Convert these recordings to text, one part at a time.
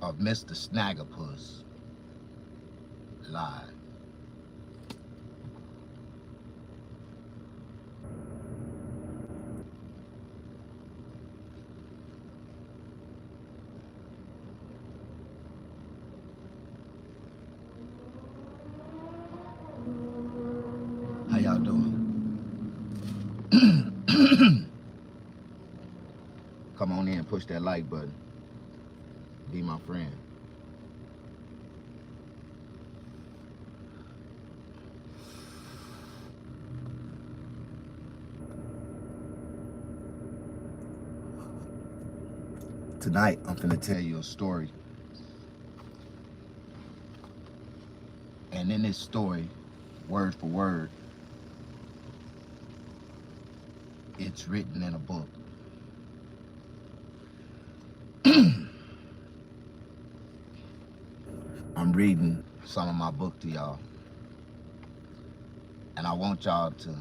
of Mr. Snaggapuss live. How y'all doing? Come on in, push that like button. Be my friend. Tonight, I'm finna tell you a story. And in this story, word for word, it's written in a book. I'm reading some of my book to y'all. And I want y'all to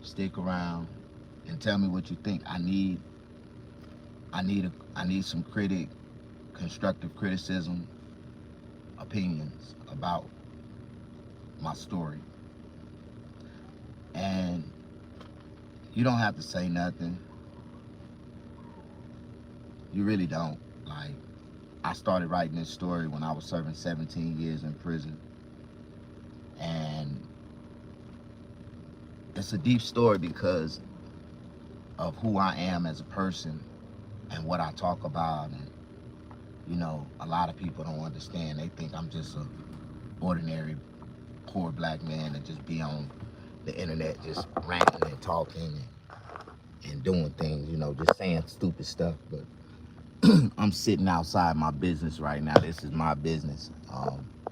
stick around and tell me what you think. I need some constructive criticism, opinions about my story. And you don't have to say nothing. You really don't. Like, I started writing this story when I was serving 17 years in prison. And it's a deep story because of who I am as a person and what I talk about. And, you know, a lot of people don't understand. They think I'm just an ordinary poor black man that just be on the internet just ranting and talking and doing things, you know, just saying stupid stuff. But I'm sitting outside my business right now. This is my business.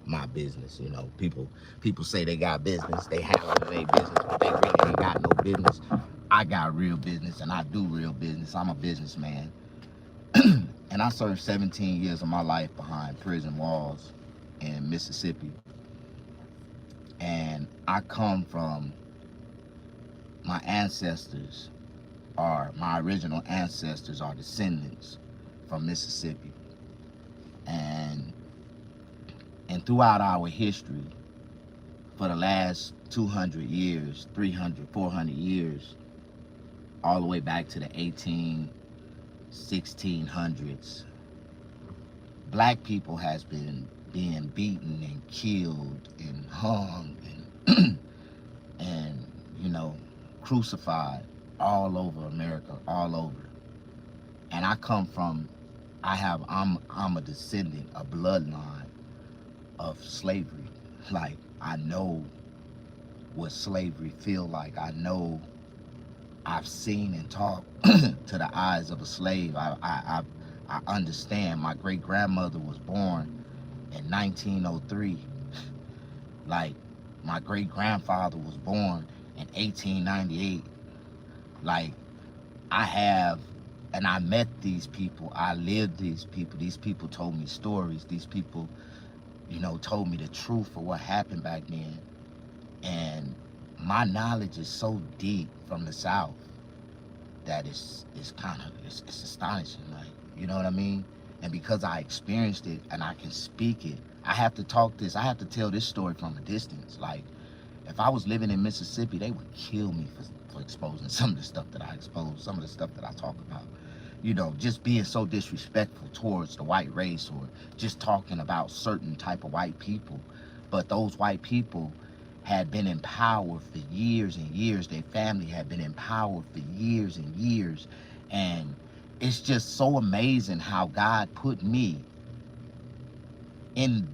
My business, you know. People say they got business, they handle their business, but they really ain't got no business. I got real business and I do real business. I'm a businessman. And I served 17 years of my life behind prison walls in Mississippi. And I come from my ancestors, or my original ancestors are descendants from Mississippi. And throughout our history, for the last 200 years, 300, 400 years, all the way back to the 1600s, black people has been being beaten and killed and hung and and you know, crucified all over America, all over. And I'm a descendant, a bloodline of slavery. Like, I know what slavery feel like. I know, I've seen and talked to the eyes of a slave. I understand. My great grandmother was born in 1903. Like, my great grandfather was born in 1898. Like, I met these people. I lived these people. These people told me stories. These people, you know, told me the truth of what happened back then. And my knowledge is so deep from the South that it's astonishing. Like, you know what I mean? And because I experienced it and I can speak it, I have to tell this story from a distance. Like, if I was living in Mississippi, they would kill me for exposing some of the stuff that I expose, some of the stuff that I talk about. You know, just being so disrespectful towards the white race, or just talking about certain type of white people. But those white people had been in power for years and years. Their family had been in power for years and years. And it's just so amazing how God put me in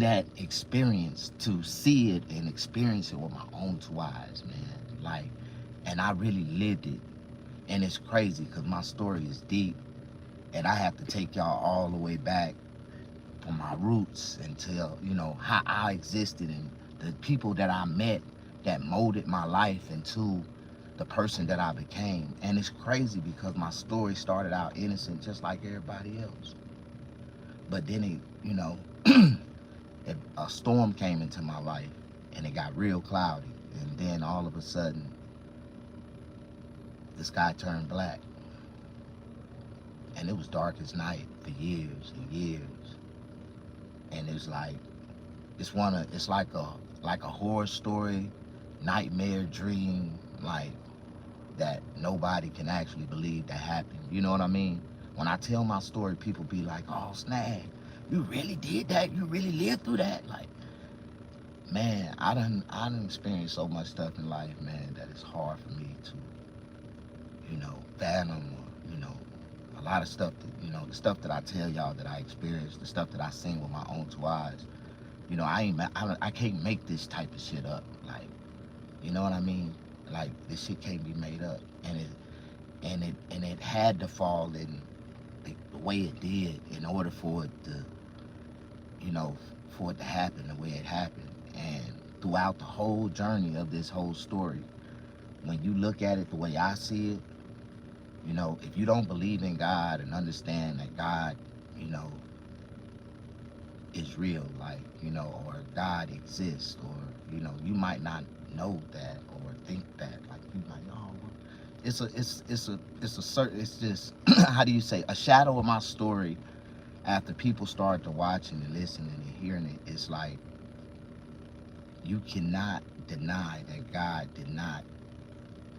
that experience to see it and experience it with my own two eyes, man. Like, and I really lived it. And it's crazy because my story is deep, and I have to take y'all all the way back from my roots until, you know, how I existed and the people that I met that molded my life into the person that I became. And it's crazy because my story started out innocent just like everybody else. But then it, you know, a storm came into my life and it got real cloudy. And then all of a sudden, the sky turned black. and it was dark as night for years and years. And it's like it's like a horror story, nightmare dream, like that nobody can actually believe that happened. You know what I mean? When I tell my story, people be like, "Oh, Snag, you really did that? You really lived through that?" Like, man, I done experienced so much stuff in life, man, that it's hard for me to, fathom, or, a lot of stuff that, the stuff that I tell y'all that I experienced, the stuff that I seen with my own two eyes. I can't make this type of shit up. Like, you know what I mean? Like, this shit can't be made up, and it had to fall in the way it did in order for it to, for it to happen the way it happened. And throughout the whole journey of this whole story, when you look at it the way I see it, if you don't believe in God and understand that God, is real, like, or God exists, or, you might not know that or think that, like, you might know, it's just, how do you say, a shadow of my story after people start to watching and listening and hearing it. It's like, you cannot deny that God did not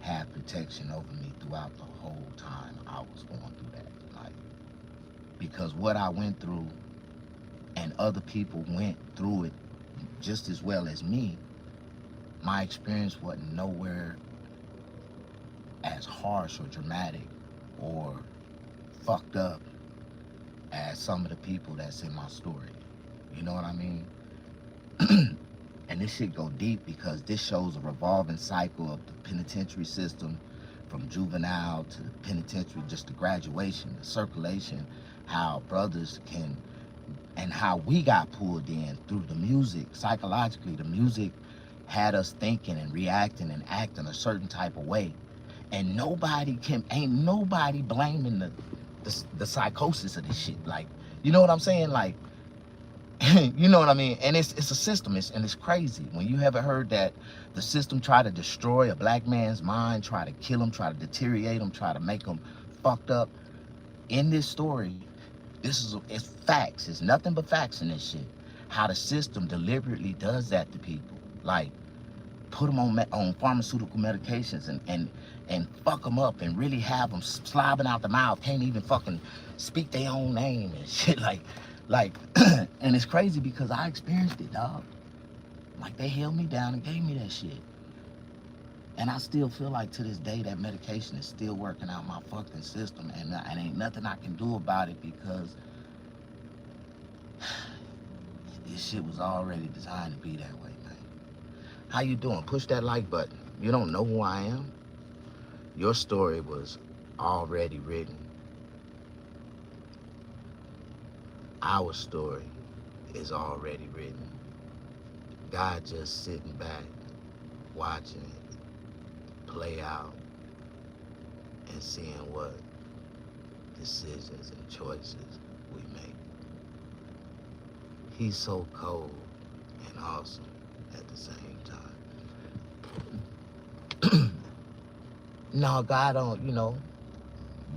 have protection over me throughout the whole time I was going through that. Like, because what I went through and other people went through it just as well as me, my experience wasn't nowhere as harsh or dramatic or fucked up as some of the people that's in my story. You know what I mean? And this shit go deep because this shows a revolving cycle of the penitentiary system, from juvenile to the penitentiary, just the graduation, the circulation, how brothers can, and how we got pulled in through the music. Psychologically, the music had us thinking and reacting and acting a certain type of way. And ain't nobody blaming the psychosis of this shit. Like, you know what I'm saying? Like, you know what I mean? And it's a system, and it's crazy. When you haven't heard that the system try to destroy a black man's mind, try to kill him, try to deteriorate him, try to make him fucked up. In this story, it's facts. It's nothing but facts in this shit. How the system deliberately does that to people. Like, put them on pharmaceutical medications and fuck them up and really have them slobbing out the mouth, can't even fucking speak their own name and shit. Like, and it's crazy because I experienced it, dog. Like, they held me down and gave me that shit. And I still feel like to this day that medication is still working out my fucking system, and ain't nothing I can do about it because this shit was already designed to be that way, man. How you doing? Push that like button. You don't know who I am? Your story was already written. Our story is already written. God just sitting back, watching it play out and seeing what decisions and choices we make. He's so cold and awesome at the same time. No, God don't,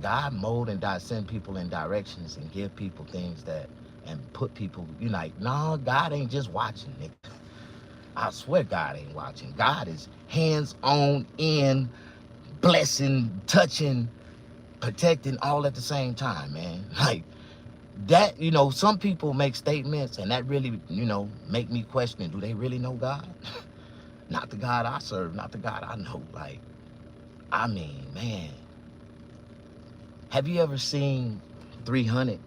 God mold and send people in directions and give people things and put people, like, no, God ain't just watching, nigga. I swear God ain't watching. God is hands-on in, blessing, touching, protecting all at the same time, man. Like, that, some people make statements and that really, make me question, do they really know God? Not the God I serve, not the God I know. Like, I mean, man. Have you ever seen 300?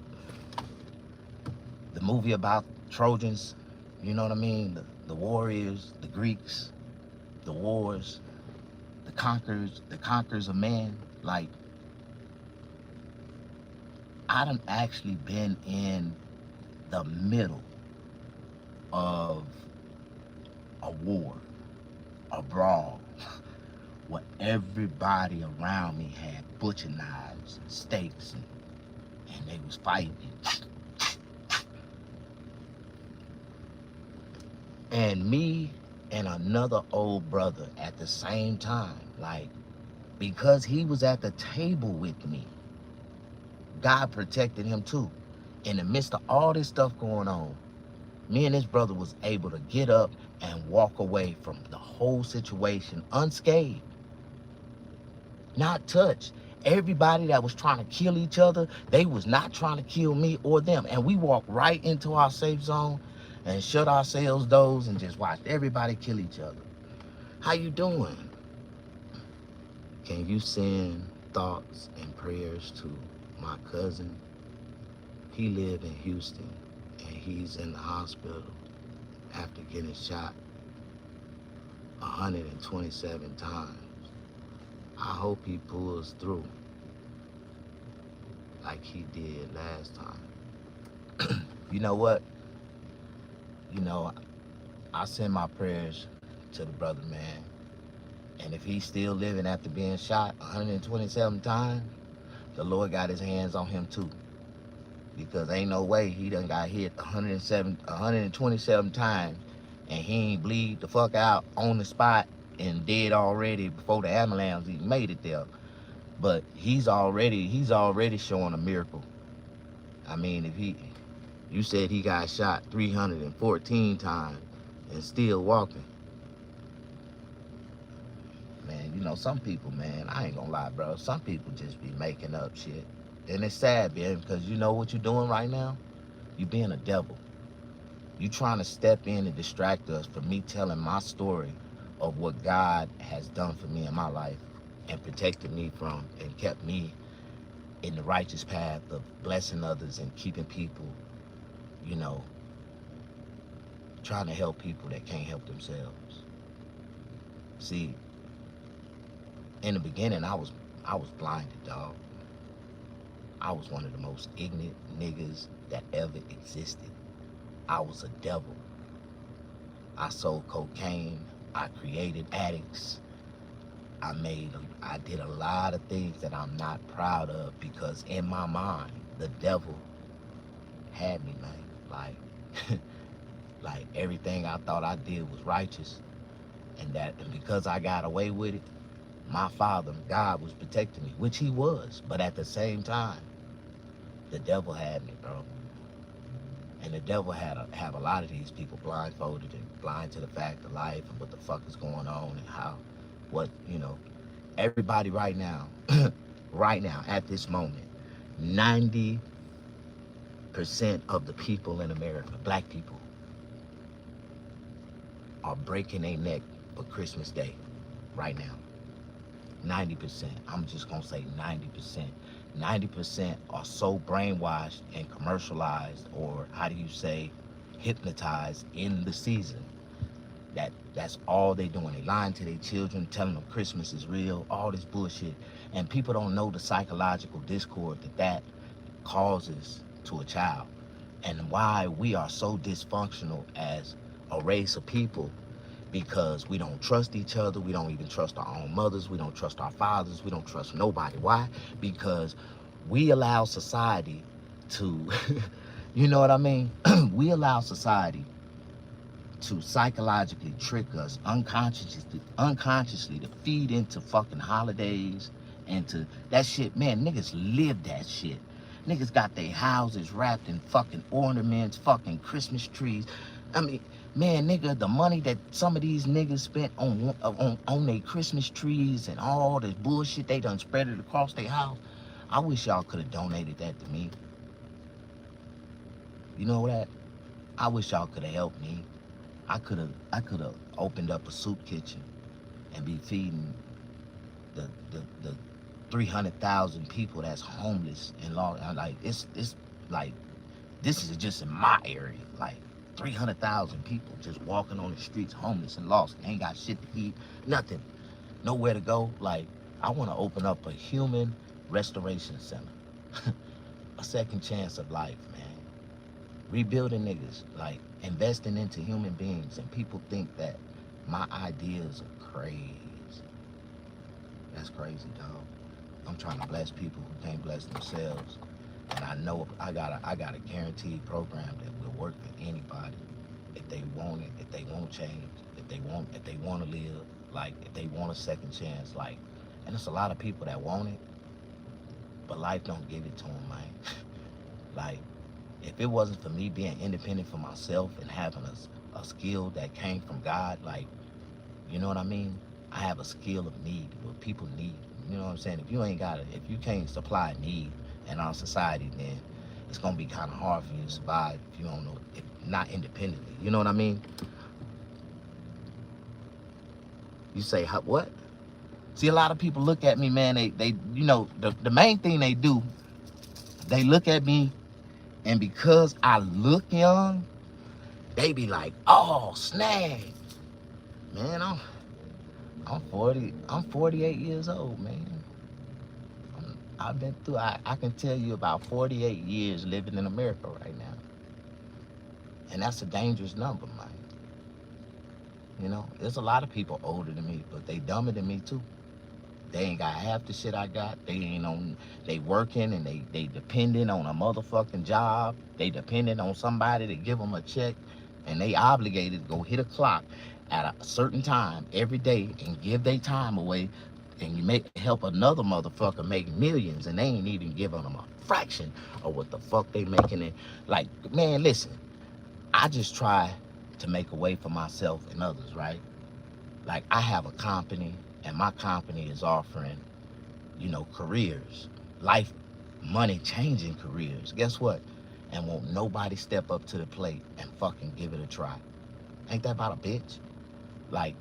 The movie about Trojans? You know what I mean? The warriors, the Greeks, the wars, the conquerors of man. Like, I done actually been in the middle of a war, a brawl, where everybody around me had butcher knives and stakes and they was fighting. And me and another old brother at the same time, like, because he was at the table with me, God protected him too. In the midst of all this stuff going on, me and his brother was able to get up and walk away from the whole situation unscathed, not touched. Everybody that was trying to kill each other, they was not trying to kill me or them. And we walked right into our safe zone and shut ourselves doors and just watched everybody kill each other. How you doing? Can you send thoughts and prayers to my cousin? He lived in Houston and he's in the hospital after getting shot 127 times. I hope he pulls through like he did last time. You know what? You know, I send my prayers to the brother, man. And if he's still living after being shot 127 times, the Lord got his hands on him too. Because ain't no way he done got hit 127 times and he ain't bleed the fuck out on the spot and dead already before the ambulance even made it there. But he's already showing a miracle. I mean, you said he got shot 314 times and still walking. Man, you know, some people, man, I ain't gonna lie, bro. Some people just be making up shit. And it's sad, man, because you know what you're doing right now? You being a devil. You trying to step in and distract us from me telling my story of what God has done for me in my life and protected me from and kept me in the righteous path of blessing others and keeping people, you know, trying to help people that can't help themselves. See, in the beginning, I was blinded, dog. I was one of the most ignorant niggas that ever existed. I was a devil. I sold cocaine. I created addicts. I did a lot of things that I'm not proud of because in my mind, the devil had me, man. Like everything I thought I did was righteous, and because I got away with it, my father, God, was protecting me, which he was. But at the same time, the devil had me, bro. And the devil have a lot of these people blindfolded and blind to the fact of life and what the fuck is going on and everybody right now, right now, at this moment, 90% of the people in America, black people, are breaking their neck for Christmas Day right now. 90%. I'm just gonna say 90%. 90% are so brainwashed and commercialized, or how do you say, hypnotized in the season, that's all they doing. They lying to their children, telling them Christmas is real, all this bullshit. And people don't know the psychological discord that causes to a child, and why we are so dysfunctional as a race of people, because we don't trust each other. We don't even trust our own mothers. We don't trust our fathers. We don't trust nobody. Why? Because we allow society to, you know what I mean? We allow society to psychologically trick us unconsciously to feed into fucking holidays and to that shit. Man, niggas live that shit. Niggas got their houses wrapped in fucking ornaments, fucking Christmas trees. I mean, man, nigga, the money that some of these niggas spent on their Christmas trees and all this bullshit they done spread it across their house. I wish y'all could have donated that to me. You know that? I wish y'all could have helped me. I could have opened up a soup kitchen and be feeding the 300,000 people that's homeless and lost. Like it's like, this is just in my area. Like 300,000 people just walking on the streets, homeless and lost, ain't got shit to eat, nothing, nowhere to go. Like, I want to open up a human restoration center, a second chance of life, man. Rebuilding niggas, like investing into human beings, and people think that my ideas are crazy. That's crazy, dog. I'm trying to bless people who can't bless themselves. And I know I got a guaranteed program that will work for anybody if they want it, if they want to change, if they want to live, like if they want a second chance, like. And there's a lot of people that want it, but life don't give it to him, man. Like, if it wasn't for me being independent for myself and having a skill that came from God, like, you know what I mean? I have a skill of need, what people need. You know what I'm saying? If you ain't got it, if you can't supply a need in our society, then it's gonna be kind of hard for you to survive if you don't know, if not independently. You know what I mean? You say, what? See, a lot of people look at me, man, they you know, the main thing they do, they look at me, and because I look young, they be like, oh, Snag. Man, I'm 48 years old, man. I've been through, I can tell you about 48 years living in America right now. And that's a dangerous number, man. You know, there's a lot of people older than me, but they dumber than me too. They ain't got half the shit I got. They working and they dependent on a motherfucking job. They dependent on somebody to give them a check, and they obligated to go hit a clock at a certain time every day and give their time away, and you help another motherfucker make millions, and they ain't even giving them a fraction of what the fuck they making it. Like, man, listen, I just try to make a way for myself and others, right? Like, I have a company, and my company is offering, you know, careers, life, money-changing careers. Guess what? And won't nobody step up to the plate and fucking give it a try. Ain't that about a bitch? Like,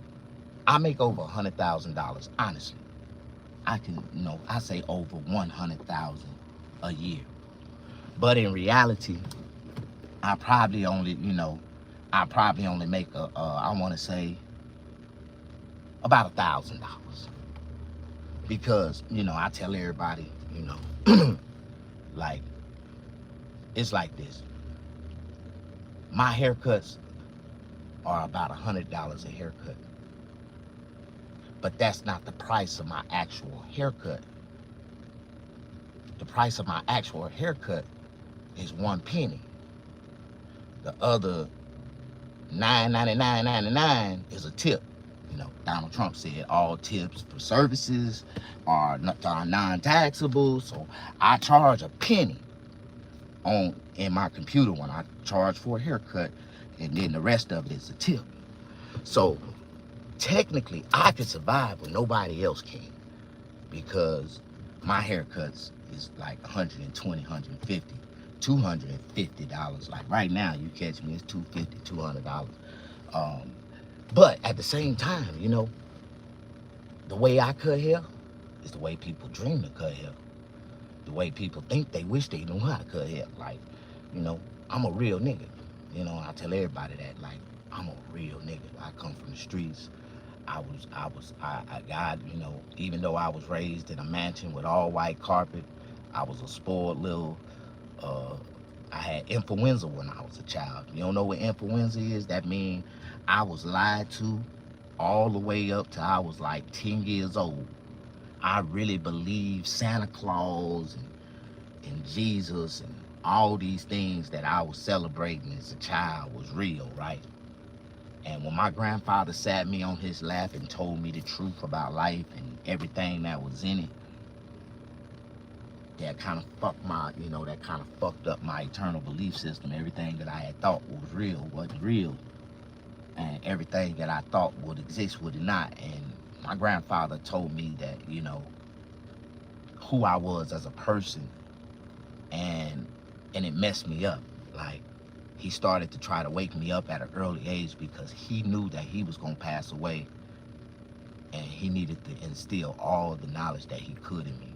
I make over $100,000, honestly. I can, you know, I say over 100,000 a year. But in reality, I probably only make I want to say about $1,000. Because, you know, I tell everybody, you know, like, it's like this. My haircuts are about $100 a haircut. But that's not the price of my actual haircut. The price of my actual haircut is 1 penny. The other $9.99.99 is a tip. You know, Donald Trump said all tips for services are non-taxable. So I charge a penny in my computer when I charge for a haircut, and then the rest of it is a tip. So technically, I could survive when nobody else can, because my haircuts is like $120, $150, $250. Like right now, you catch me, it's $250, $200. But at the same time, you know, the way I cut hair is the way people dream to cut hair. The way people think they wish they knew how to cut hair. Like, you know, I'm a real nigga. You know, I tell everybody that, like, I'm a real nigga. I come from the streets. I got, you know, even though I was raised in a mansion with all white carpet, I was a spoiled little, I had influenza when I was a child. You don't know what influenza is? That means I was lied to all the way up till I was like 10 years old. I really believed Santa Claus and Jesus and all these things that I was celebrating as a child was real, right? And when my grandfather sat me on his lap and told me the truth about life and everything that was in it, that kind of fucked up my eternal belief system. Everything that I had thought was real wasn't real. And everything that I thought would exist would not. And my grandfather told me that, you know, who I was as a person, and it messed me up. Like, he started to try to wake me up at an early age because he knew that he was gonna pass away, and he needed to instill all the knowledge that he could in me.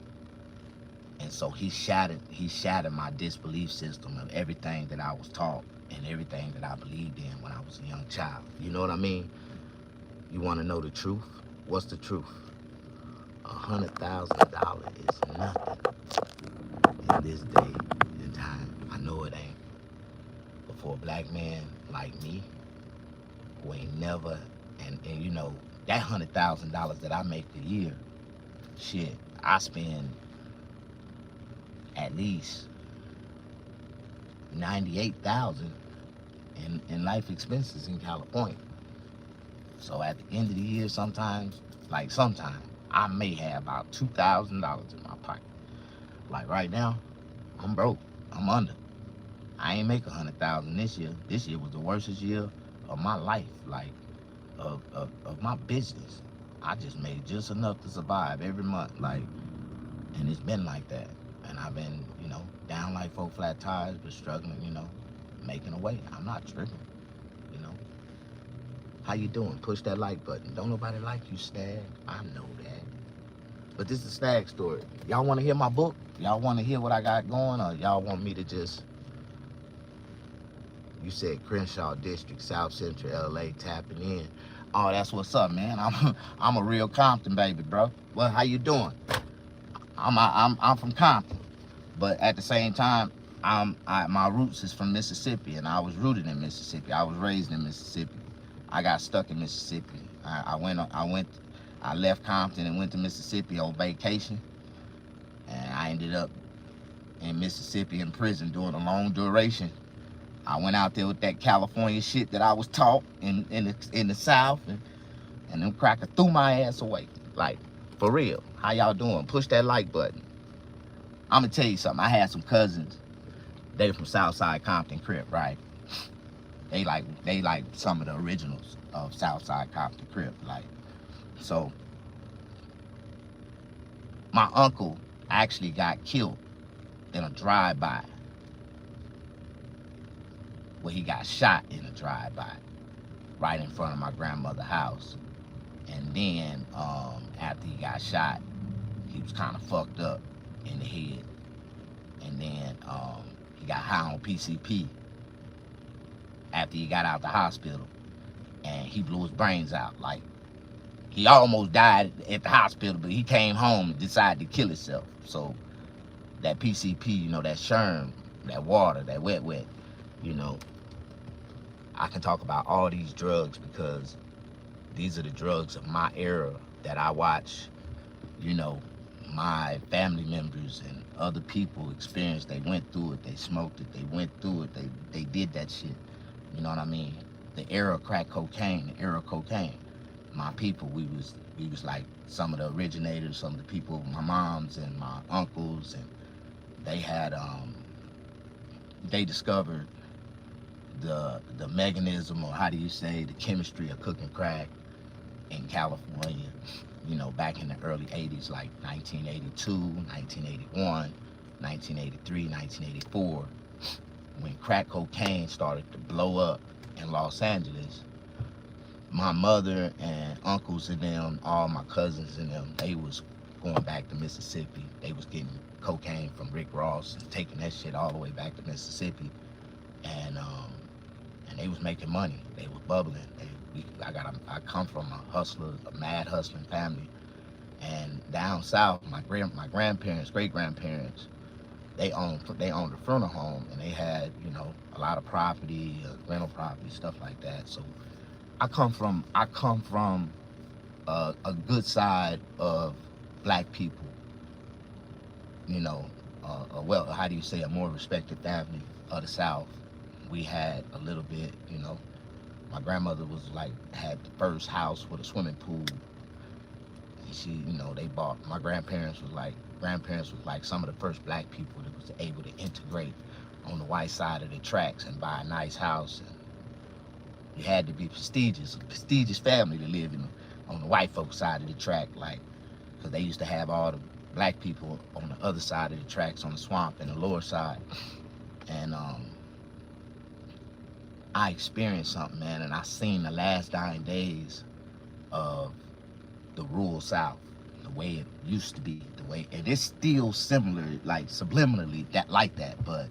And so he shattered my disbelief system of everything that I was taught and everything that I believed in when I was a young child. You know what I mean? You want to know the truth? What's the truth? $100,000 is nothing in this day and time. I know it ain't. But for a black man like me, who ain't never, and you know, that $100,000 that I make a year, shit, I spend at least $98,000 in life expenses in California. So at the end of the year, sometimes I may have about $2,000 in my pocket. Like right now, I'm broke. I'm under. I ain't make 100,000 this year. This year was the worstest year of my life, like of my business. I just made just enough to survive every month, like, and it's been like that. And I've been, down like 4 flat tires, but struggling, making a way. I'm not tripping, you know. How you doing? Push that like button. Don't nobody like you, Snag. I know that. But this is Snag story. Y'all want to hear my book? Y'all want to hear what I got going, or y'all want me to just? You said Crenshaw District, South Central LA, tapping in. Oh, that's what's up, man. I'm a real Compton baby, bro. Well, how you doing? I'm from Compton, but at the same time, my roots is from Mississippi, and I was rooted in Mississippi. I was raised in Mississippi. I got stuck in Mississippi. I left Compton and went to Mississippi on vacation, and I ended up in Mississippi in prison doing a long duration. I went out there with that California shit that I was taught in the South, and them crackers threw my ass away. Like, for real. How y'all doing? Push that like button. I'm gonna tell you something. I had some cousins. They from Southside Compton Crip, right? They like some of the originals of Southside Compton Crip, like. So my uncle actually got killed in a drive-by. Well, he got shot in a drive-by right in front of my grandmother's house. And then after he got shot, he was kind of fucked up in the head. And then he got high on PCP after he got out the hospital, and he blew his brains out. Like, he almost died at the hospital, but he came home and decided to kill himself. So that PCP, that sherm, that water, that wet, I can talk about all these drugs because these are the drugs of my era that I watch, my family members and other people experience. They went through it, they smoked it, they went through it, they did that shit. You know what I mean? The era of crack cocaine, the era of cocaine. My people, we was like some of the originators, some of the people, my moms and my uncles, and they had they discovered the mechanism, or how do you say, the chemistry of cooking crack in California, back in the early 80s, like 1982, 1981, 1983, 1984, when crack cocaine started to blow up in Los Angeles. My mother and uncles and them, all my cousins and them, they was going back to Mississippi. They was getting cocaine from Rick Ross and taking that shit all the way back to Mississippi. And they was making money. They was bubbling. I come from a hustler, a mad hustling family. And down south, my grandparents, great grandparents, they owned a funeral home, and they had, a lot of property, rental property, stuff like that. So I come from a good side of black people. Well, how do you say, a more respected family of the South. We had a little bit, my grandmother was had the first house with a swimming pool. And she, they bought, my grandparents was like some of the first black people that was able to integrate on the white side of the tracks and buy a nice house. And you had to be a prestigious family to live on the white folks side of the track, because they used to have all the black people on the other side of the tracks, on the swamp and the lower side. And I experienced something, man, and I seen the last dying days of the rural South, the way it used to be, and it's still similar, like subliminally like that, but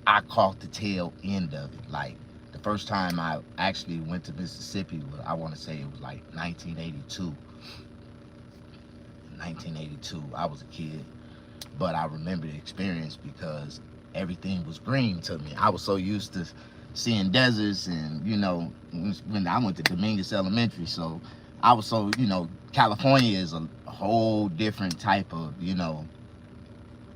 I caught the tail end of it. Like, the first time I actually went to Mississippi was, I want to say it was like 1982. I was a kid, but I remember the experience because everything was green to me. I was so used to seeing deserts, and when I went to Dominguez Elementary, so I was so, California is a whole different type of, a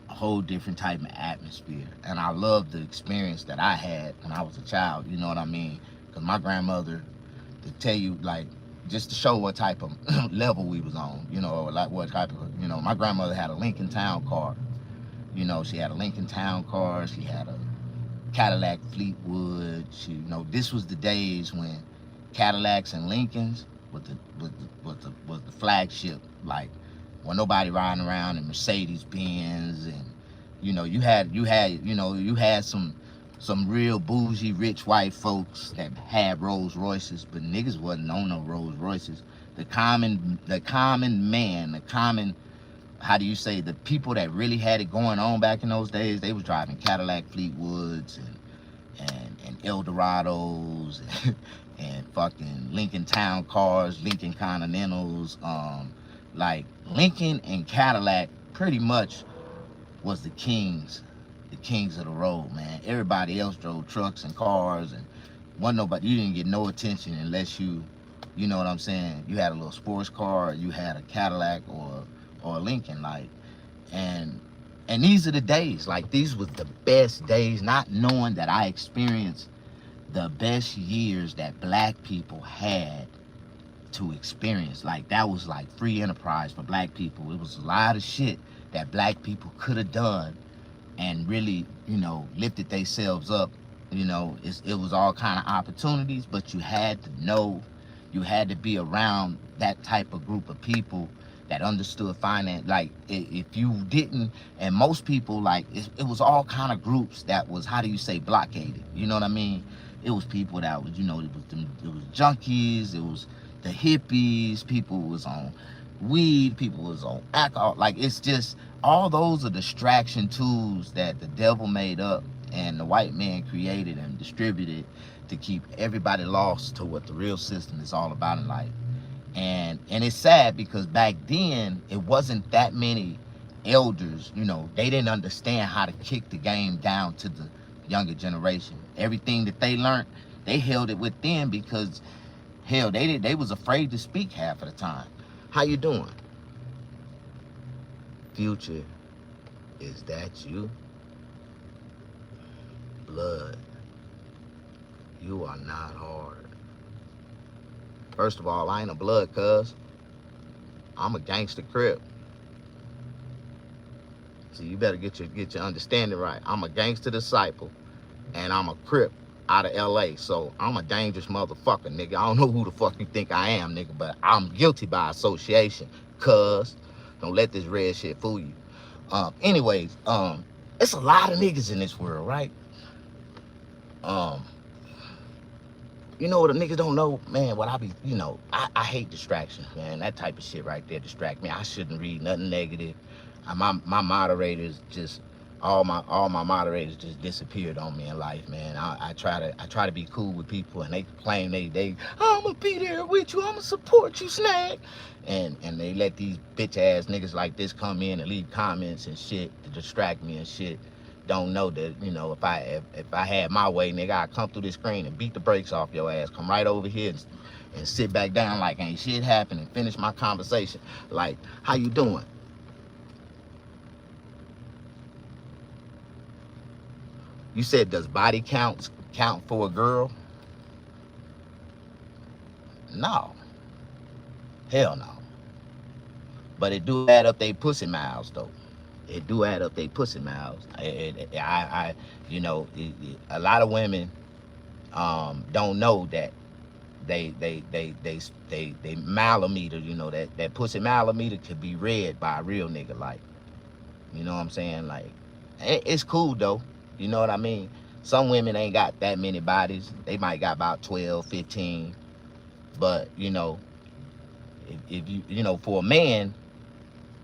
whole different type of atmosphere. And I love the experience that I had when I was a child, you know what I mean? Because my grandmother, to tell you, like, just to show what type of level we was on, you know, like what type of, you know, my grandmother had a Lincoln Town car. You know, she had a Lincoln Town car. She had a Cadillac Fleetwood. She, you know, this was the days when Cadillacs and Lincolns was the flagship. Like, when nobody riding around in Mercedes Benz, and you know, you had some real bougie rich white folks that had Rolls Royces, but niggas wasn't on no Rolls Royces. The common man, the common, how do you say, the people that really had it going on back in those days, they was driving Cadillac Fleetwoods and Eldorados and fucking Lincoln Town cars, Lincoln Continentals. Like, Lincoln and Cadillac pretty much was the kings of the road, man. Everybody else drove trucks and cars, and wasn't nobody, you didn't get no attention unless you know what I'm saying, you had a little sports car, or you had a Cadillac or a Lincoln, like, and these are the days, like, these was the best days, not knowing that I experienced the best years that black people had to experience. Like, that was like free enterprise for black people. It was a lot of shit that black people could have done and really, you know, lifted themselves up. You know, it was all kind of opportunities, but you had to know, you had to be around that type of group of people that understood finance. Like, if you didn't, and most people, like, it was all kind of groups that was, how do you say, blockaded. You know what I mean? It was people that was, you know, it was junkies, it was the hippies, people was on weed, people was on alcohol. Like, it's just, all those are distraction tools that the devil made up and the white man created and distributed to keep everybody lost to what the real system is all about in life. And it's sad because back then it wasn't that many elders, you know, they didn't understand how to kick the game down to the younger generation. Everything that they learned, they held it within because, hell, they was afraid to speak half of the time. How you doing? Future, is that you? Blood, you are not hard. First of all, I ain't a blood, cuz I'm a gangster crip. So you better get your understanding right. I'm a gangster disciple, and I'm a crip out of LA. So I'm a dangerous motherfucker, nigga. I don't know who the fuck you think I am, nigga, but I'm guilty by association, cuz. Don't let this red shit fool you. Anyways, it's a lot of niggas in this world, right? You know what a nigga don't know, man, what I be, you know, I hate distractions, man. That type of shit right there distract me. I shouldn't read nothing negative. My moderators just, all my moderators just disappeared on me in life, man. I try to be cool with people, and they claim I'ma be there with you, I'ma support you, Snag. And they let these bitch ass niggas like this come in and leave comments and shit to distract me and shit. Don't know that, you know, if I had my way, nigga, I'd come through this screen and beat the brakes off your ass, come right over here and sit back down like ain't shit happened and finish my conversation. Like, how you doing? You said, does body count for a girl? No. Hell no. But it do add up they pussy miles, though. It do add up they pussy miles. You know, a lot of women don't know that they millimeter, you know, that pussy millimeter could be read by a real nigga, like, you know what I'm saying? Like, it's cool though, you know what I mean? Some women ain't got that many bodies. They might got about 12, 15, but you know, if you know, for a man,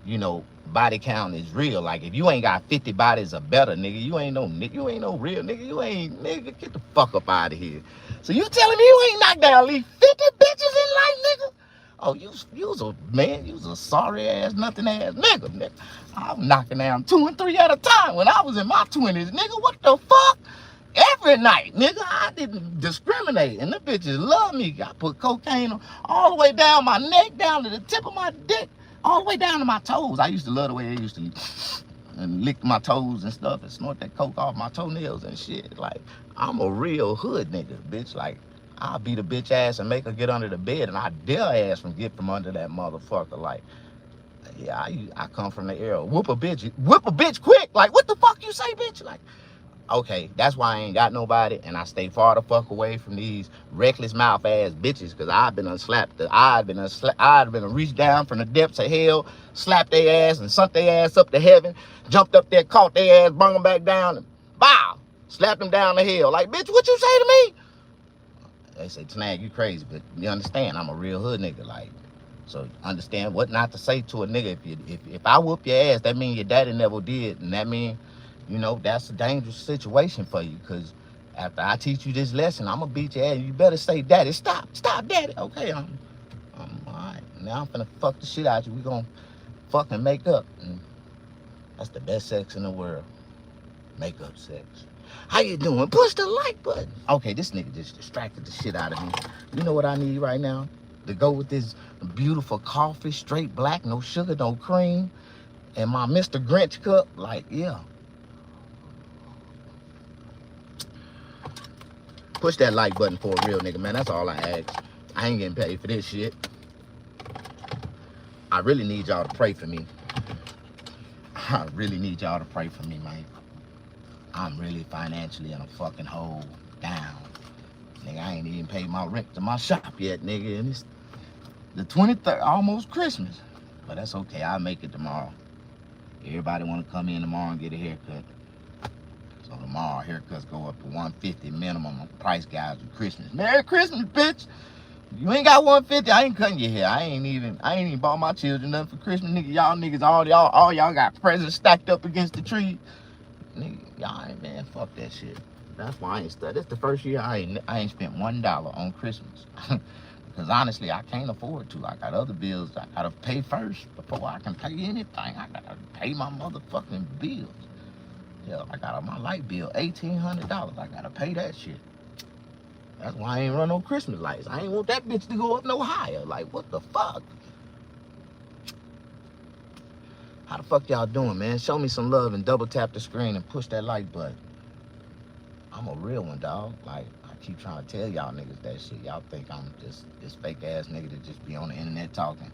you know, body count is real. Like, if you ain't got 50 bodies or better, nigga, you ain't no real nigga. You ain't, nigga, get the fuck up out of here. So you telling me you ain't knocked down at least 50 bitches in life, nigga? Oh, you was a man, you was a sorry ass, nothing ass nigga. I'm knocking down 2 and 3 at a time when I was in my 20s, nigga. What the fuck? Every night, nigga, I didn't discriminate, and the bitches love me. I put cocaine all the way down my neck, down to the tip of my dick, all the way down to my toes. I used to love the way they used to and lick my toes and stuff and snort that coke off my toenails and shit. Like, I'm a real hood nigga, bitch. Like, I'll beat a bitch ass and make her get under the bed, and I dare her ass from get from under that motherfucker. Like, yeah, I come from the era. Whoop a bitch quick. Like, what the fuck you say, bitch? Like, okay, that's why I ain't got nobody, and I stay far the fuck away from these reckless mouth ass bitches, cause I've been unslapped. I've been reached down from the depths of hell, slapped their ass and sunk their ass up to heaven, jumped up there, caught their ass, brung them back down, and bow, slapped them down the hill. Like, bitch, what you say to me? They say, Snag, you crazy, but you understand, I'm a real hood nigga. Like, so understand what not to say to a nigga. If I whoop your ass, that mean your daddy never did, and that mean, you know, that's a dangerous situation for you. Cause after I teach you this lesson, I'm gonna beat your ass. You better say, daddy, stop, daddy. Okay, I'm all right. Now I'm finna fuck the shit out you. We gonna fucking make up. And that's the best sex in the world. Makeup sex. How you doing? Push the like button. Okay, this nigga just distracted the shit out of me. You know what I need right now? To go with this beautiful coffee, straight black, no sugar, no cream, and my Mr. Grinch cup. Like, yeah. Push that like button for a real nigga, man. That's all I ask. I ain't getting paid for this shit. I really need y'all to pray for me. I really need y'all to pray for me, man. I'm really financially in a fucking hole down. Nigga, I ain't even paid my rent to my shop yet, nigga. And it's the 23rd, almost Christmas. But that's okay, I'll make it tomorrow. Everybody wanna come in tomorrow and get a haircut. So tomorrow, haircuts go up to $150 minimum price, guys, with Christmas. Merry Christmas, bitch! You ain't got $150, I ain't cutting your hair. I ain't even bought my children nothing for Christmas, nigga. Y'all niggas, all y'all got presents stacked up against the tree. Nigga, y'all ain't, man, fuck that shit. That's why I ain't studied. This the first year I ain't spent $1 on Christmas. Because honestly, I can't afford to. I got other bills I gotta pay first before I can pay anything. I gotta pay my motherfucking bills. Yeah, I got my light bill, $1,800. I gotta pay that shit. That's why I ain't run no Christmas lights. I ain't want that bitch to go up no higher. Like, what the fuck? How the fuck y'all doing, man? Show me some love and double tap the screen and push that like button. I'm a real one, dog. Like, I keep trying to tell y'all niggas that shit. Y'all think I'm just this fake ass nigga that just be on the internet talking.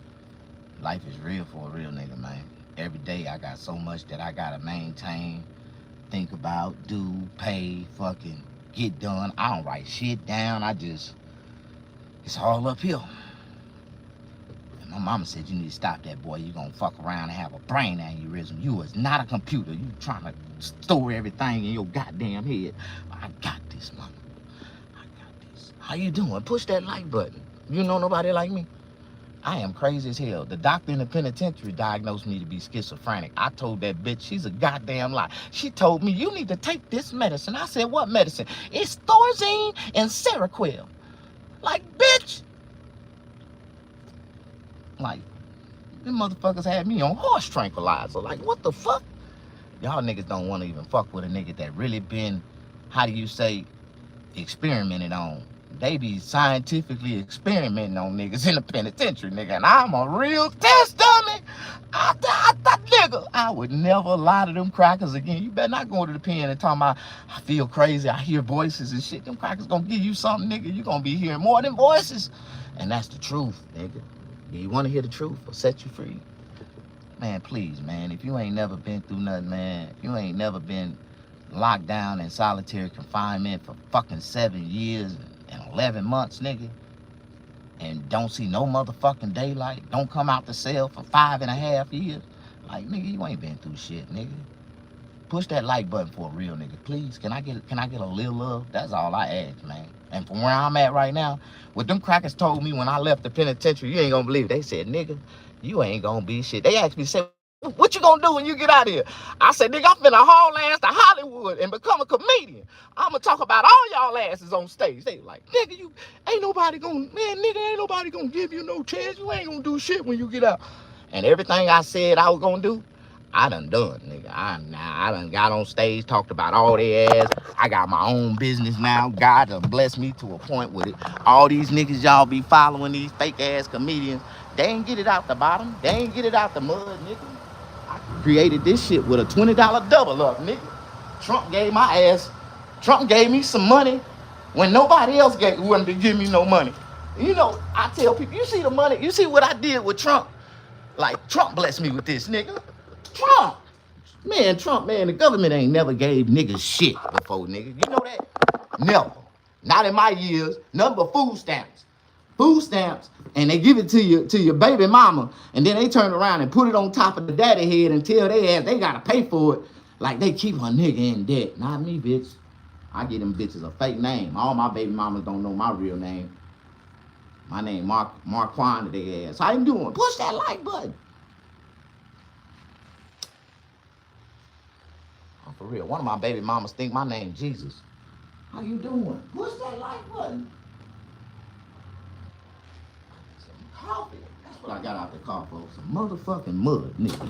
Life is real for a real nigga, man. Every day I got so much that I gotta maintain, think about, do, pay, fucking get done. I don't write shit down. It's all uphill. And my mama said, you need to stop that, boy. You gonna fuck around and have a brain aneurysm. You is not a computer. You trying to store everything in your goddamn head. I got this, mama. I got this. How you doing? Push that like button. You know nobody like me? I am crazy as hell. The doctor in the penitentiary diagnosed me to be schizophrenic. I told that bitch she's a goddamn lie. She told me, you need to take this medicine. I said, what medicine? It's Thorazine and Seroquel. Like, bitch. Like, them motherfuckers had me on horse tranquilizer. Like, what the fuck? Y'all niggas don't want to even fuck with a nigga that really been, how do you say, experimented on. They be scientifically experimenting on niggas in the penitentiary, nigga. And I'm a real test dummy. Nigga, I would never lie to them crackers again. You better not go to the pen and talk about, I feel crazy, I hear voices and shit. Them crackers gonna give you something, nigga. You gonna be hearing more than voices. And that's the truth, nigga. You wanna hear the truth or set you free? Man, please, man. If you ain't never been through nothing, man. If you ain't never been locked down in solitary confinement for fucking 7 years and 11 months, nigga, and don't see no motherfucking daylight, don't come out the cell for 5.5 years, like, nigga, you ain't been through shit, nigga. Push that like button for a real nigga, please. Can I get a little love? That's all I ask, man. And from where I'm at right now, what them crackers told me when I left the penitentiary, you ain't gonna believe it. They said, nigga, you ain't gonna be shit. They asked me, say, what you gonna do when you get out of here? I said, nigga, I'm finna haul ass to Hollywood and become a comedian. I'm gonna talk about all y'all asses on stage. They like, nigga, you ain't nobody gonna, man, nigga, ain't nobody gonna give you no chance. You ain't gonna do shit when you get out. And everything I said I was gonna do, I done, nigga. I done got on stage, talked about all their ass. I got my own business now. God done blessed me to a point with it. All these niggas y'all be following, these fake ass comedians, they ain't get it out the bottom. They ain't get it out the mud, nigga. I created this shit with a $20 double up, nigga. Trump gave my ass, Trump gave me some money when nobody else wanted to give me no money. You know, I tell people, you see the money, you see what I did with Trump? Like, Trump blessed me with this, nigga. Trump. Trump, the government ain't never gave niggas shit before, nigga. You know that? Never. Not in my years. Nothing but food stamps. Food stamps, and they give it to your baby mama, and then they turn around and put it on top of the daddy head and tell they ass they gotta pay for it. Like they keep a nigga in debt. Not me, bitch. I give them bitches a fake name. All my baby mamas don't know my real name. My name Marquand to their ass. How you doing? Push that like button. Oh, for real. One of my baby mamas think my name Jesus. How you doing? Push that like button. Some coffee. That's what I got out the car for. Some motherfucking mud, nigga.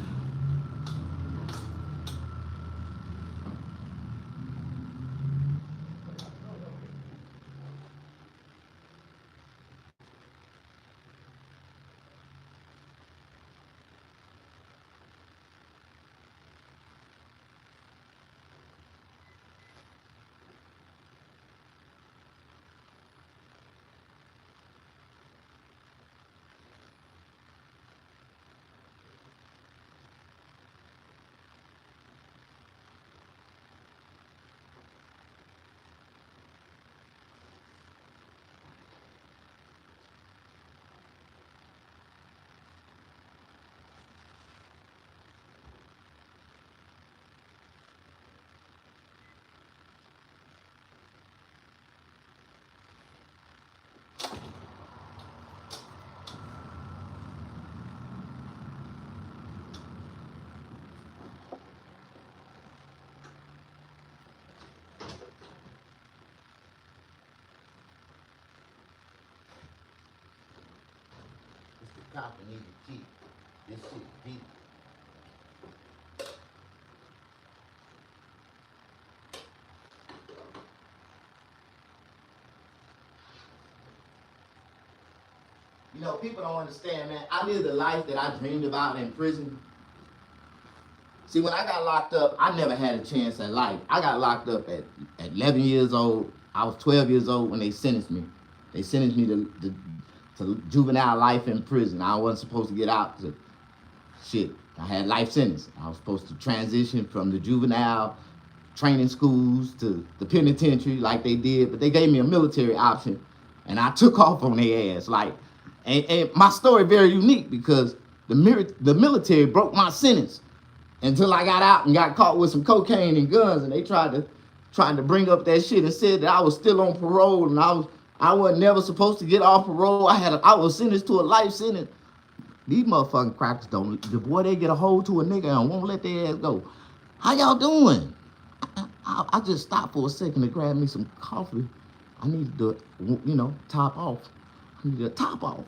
Copper need to keep this shit deep. You know, people don't understand, man. I lived the life that I dreamed about in prison. See, when I got locked up, I never had a chance at life. I got locked up at 11 years old. I was 12 years old when they sentenced me. They sentenced me to juvenile life in prison. I wasn't supposed to get out. Shit, I had life sentence. I was supposed to transition from the juvenile training schools to the penitentiary like they did, but they gave me a military option, and I took off on their ass. Like, and my story very unique because the military broke my sentence until I got out and got caught with some cocaine and guns, and they tried to bring up that shit and said that I was still on parole and I wasn't never supposed to get off parole. I was sentenced to a life sentence. These motherfucking crackers don't. The boy, they get a hold to a nigga and won't let their ass go. How y'all doing? I just stopped for a second to grab me some coffee. I needed to, top off. I needed to top off.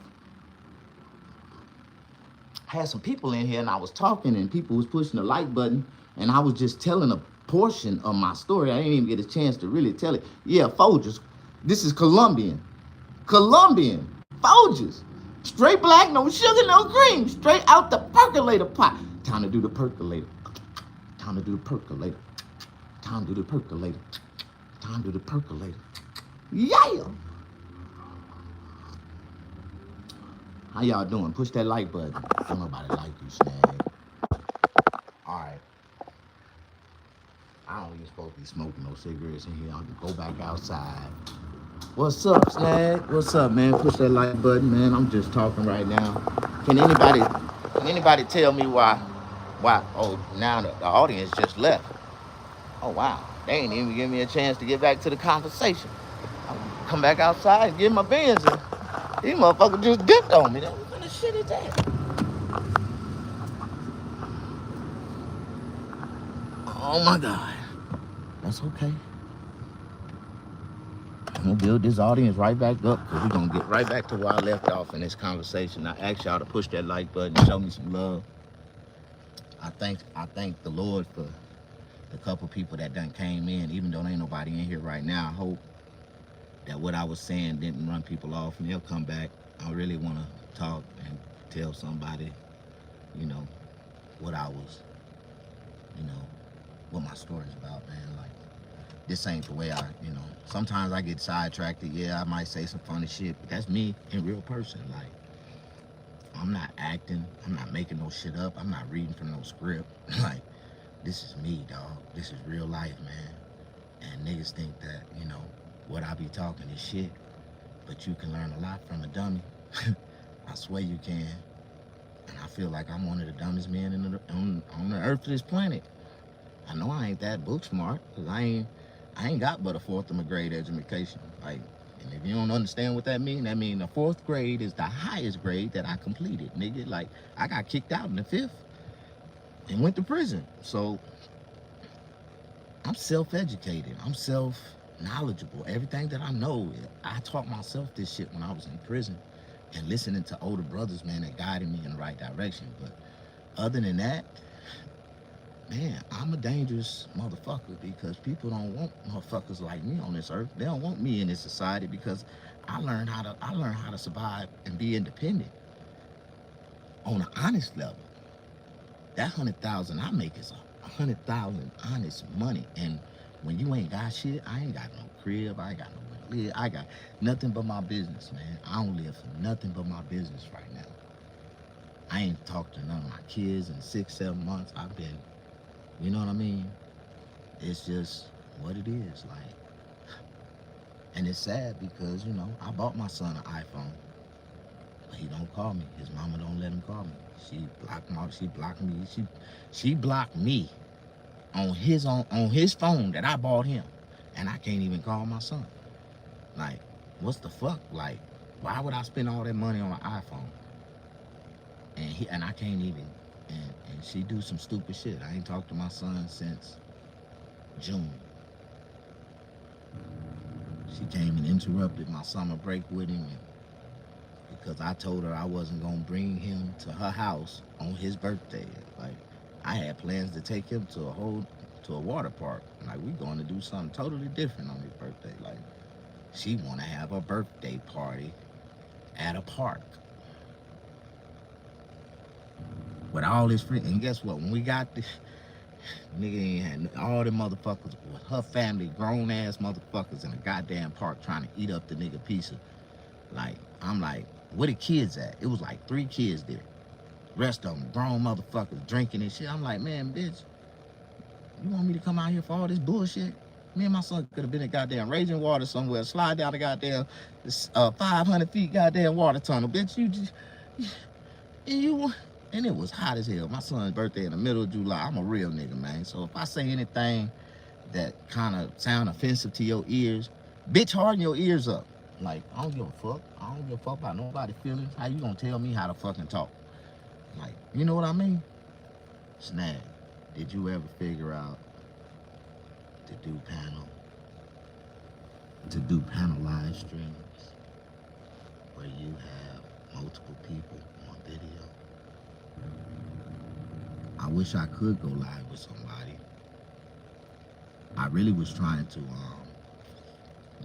I had some people in here and I was talking and people was pushing the like button and I was just telling a portion of my story. I didn't even get a chance to really tell it. Yeah, Folgers. This is Colombian. Folgers. Straight black, no sugar, no cream. Straight out the percolator pot. Time to do the percolator. Time to do the percolator. Time to do the percolator. Time to do the percolator. Yeah! How y'all doing? Push that like button. Don't nobody like you, Snag. Alright. I don't even supposed to be smoking no cigarettes in here. I'll go back outside. What's up, Snag? What's up, man? Push that like button, man. I'm just talking right now. Can anybody tell me why? Oh, now the audience just left. Oh, wow. They ain't even give me a chance to get back to the conversation. I'll come back outside and get my bins in. These motherfuckers just dipped on me. What kind of shit is that? Oh, my God. That's okay. I'm gonna build this audience right back up because we're gonna get right back to where I left off in this conversation. I asked y'all to push that like button, show me some love. I thank the Lord for the couple people that done came in, even though there ain't nobody in here right now. I hope that what I was saying didn't run people off and they'll come back. I really want to talk and tell somebody, what I was, what my story's about, man. Like, this ain't the way sometimes I get sidetracked. Yeah, I might say some funny shit, but that's me in real person. Like, I'm not acting, I'm not making no shit up, I'm not reading from no script. Like, this is me, dog. This is real life, man. And niggas think that, what I be talking is shit, but you can learn a lot from a dummy. I swear you can. And I feel like I'm one of the dumbest men on the earth of this planet. I know I ain't that book smart, because I ain't got but a 4th grade education. Like, and if you don't understand what that means the 4th grade is the highest grade that I completed, nigga. Like, I got kicked out in the 5th and went to prison. So I'm self-educated. I'm self-knowledgeable. Everything that I know, I taught myself this shit when I was in prison and listening to older brothers, man, that guided me in the right direction. But other than that, man, I'm a dangerous motherfucker, because people don't want motherfuckers like me on this earth. They don't want me in this society, because I learned how to survive and be independent on an honest level. That 100,000 I make is 100,000 honest money. And when you ain't got shit, I ain't got no crib, I ain't got nowhere to live, I got nothing but my business, man. I don't live for nothing but my business right now. I ain't talked to none of my kids in 6-7 months. I've been, you know what I mean? It's just what it is, like. And it's sad because, I bought my son an iPhone, but he don't call me. His mama don't let him call me. She blocked me. She blocked me on his phone that I bought him, and I can't even call my son. Like, what's the fuck? Like, why would I spend all that money on an iPhone? And I can't even. And she do some stupid shit. I ain't talked to my son since June. She came and interrupted my summer break with him, because I told her I wasn't gonna bring him to her house on his birthday. Like, I had plans to take him to a water park. Like, we going to do something totally different on his birthday. Like, she wanna have a birthday party at a park with all his friends. And guess what? When we got this, nigga ain't had all the motherfuckers with her family, grown ass motherfuckers in a goddamn park trying to eat up the nigga pizza. Like, I'm like, where the kids at? It was like 3 kids there. Rest of them grown motherfuckers drinking and shit. I'm like, man, bitch, you want me to come out here for all this bullshit? Me and my son could have been in goddamn raging water somewhere, slide down the goddamn 500 feet goddamn water tunnel, bitch. And it was hot as hell. My son's birthday in the middle of July. I'm a real nigga, man. So if I say anything that kind of sound offensive to your ears, bitch, harden your ears up. Like, I don't give a fuck. I don't give a fuck about nobody's feelings. How you gonna tell me how to fucking talk? Like, you know what I mean? Snag, did you ever figure out to do panel live streams where you have multiple people on video? I wish I could go live with somebody. I really was trying to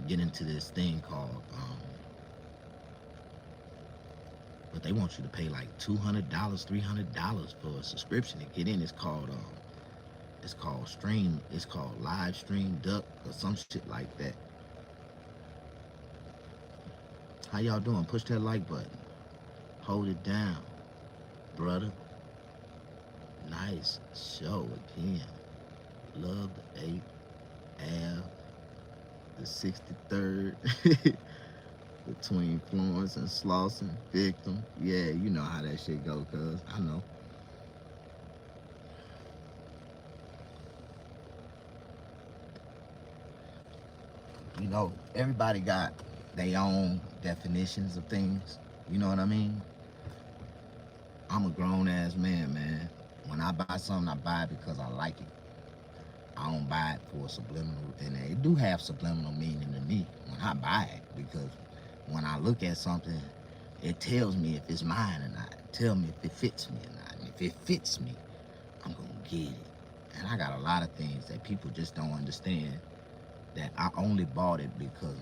get into this thing called, but they want you to pay like $200, $300 for a subscription to get in. It's called stream. It's called live stream duck or some shit like that. How y'all doing? Push that like button. Hold it down, brother. Nice show again. Love the 8th Ave, the 63rd, between Florence and Slauson, Victim. Yeah, you know how that shit go, cuz. I know. You know, everybody got their own definitions of things. You know what I mean? I'm a grown-ass man. When I buy something, I buy it because I like it. I don't buy it for a subliminal, and it do have subliminal meaning to me when I buy it, because when I look at something, it tells me if it's mine or not. It tells me if it fits me or not. And if it fits me, I'm gonna get it. And I got a lot of things that people just don't understand, that I only bought it because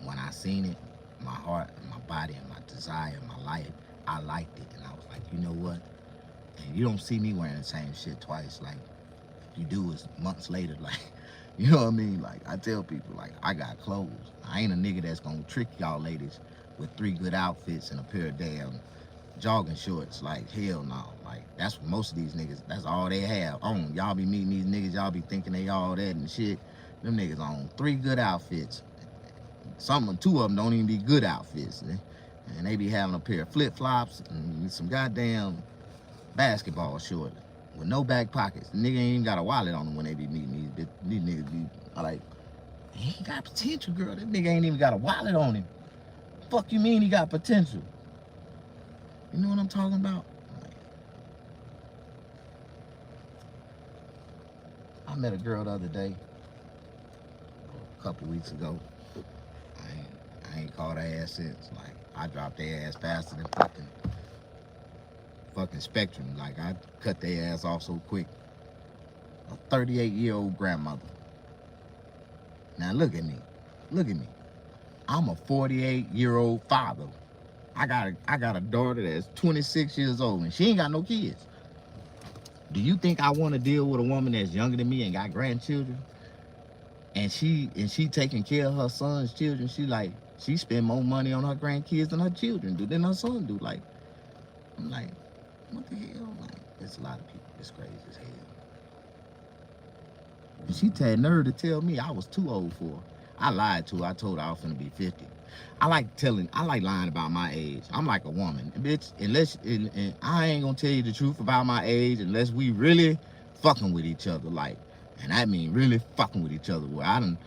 when I seen it, my heart and my body and my desire and my life, I liked it. And I was like, you know what? And you don't see me wearing the same shit twice. Like, if you do, it's months later. Like, You know what I mean? Like, I tell people, like, I got clothes. I ain't a nigga that's gonna trick y'all ladies with 3 good outfits and a pair of damn jogging shorts. Like, hell no. Like, that's what most of these niggas, that's all they have on. Y'all be meeting these niggas, y'all be thinking they all that and shit. Them niggas on 3 good outfits. Some, 2 of them don't even be good outfits. And they be having a pair of flip-flops and some goddamn basketball shorts with no back pockets. The nigga ain't even got a wallet on them when they be meeting these niggas. Be like, he ain't got potential, girl. That nigga ain't even got a wallet on him. Fuck you mean he got potential? You know what I'm talking about? Like, I met a girl the other day, a couple weeks ago. I ain't called her ass since. Like, I dropped their ass faster than fucking Spectrum. Like, I cut their ass off so quick. A 38-year-old grandmother. Now look at me. Look at me. I'm a 48-year-old father. I got a daughter that's 26 years old and she ain't got no kids. Do you think I want to deal with a woman that's younger than me and got grandchildren? And she taking care of her son's children? She spend more money on her grandkids than her children do, than her son do. Like, I'm like, what the hell? Like, there's a lot of people. It's crazy as hell. And she had nerve to tell me I was too old for her. I lied to her. I told her I was gonna be 50. I like lying about my age. I'm like a woman, bitch. And I ain't gonna tell you the truth about my age unless we really fucking with each other. Like, and I mean really fucking with each other. Where I done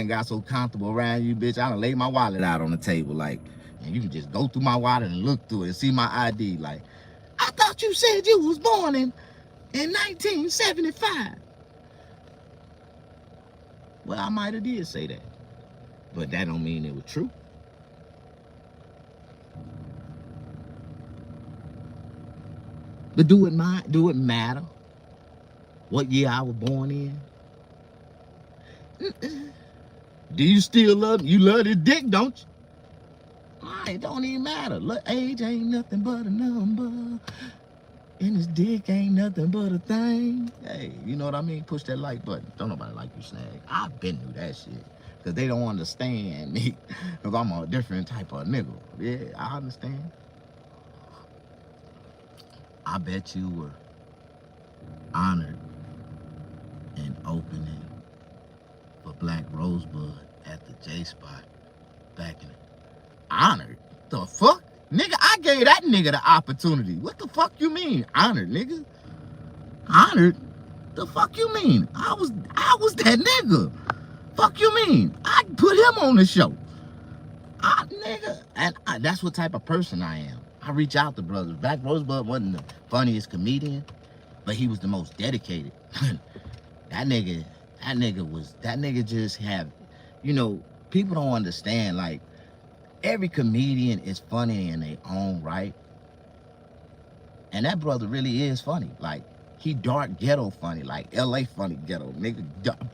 got so comfortable around you, bitch. I done laid my wallet out on the table, like, and you can just go through my wallet and look through it and see my ID. Like, I thought you said you was born in 1975. Well, I might have did say that, but that don't mean it was true. But do it matter what year I was born in? Do you still love this dick, don't you? It don't even matter. Look, age ain't nothing but a number, and this dick ain't nothing but a thing. Hey, you know what I mean? Push that like button. Don't nobody like you, Snag. I've been through that shit. Because they don't understand me. Because I'm a different type of nigga. Yeah, I understand. I bet you were honored in opening for Black Rosebud at the J Spot back in the... Honored? The fuck? Nigga, I gave that nigga the opportunity. What the fuck you mean? Honored, nigga? Honored? The fuck you mean? I was that nigga. Fuck you mean? I put him on the show. Nigga. And that's what type of person I am. I reach out to brothers. Black Rosebud wasn't the funniest comedian, but he was the most dedicated. That nigga just have, you know, people don't understand, like, every comedian is funny in their own right. And that brother really is funny. Like, he dark ghetto funny, like LA funny ghetto, nigga,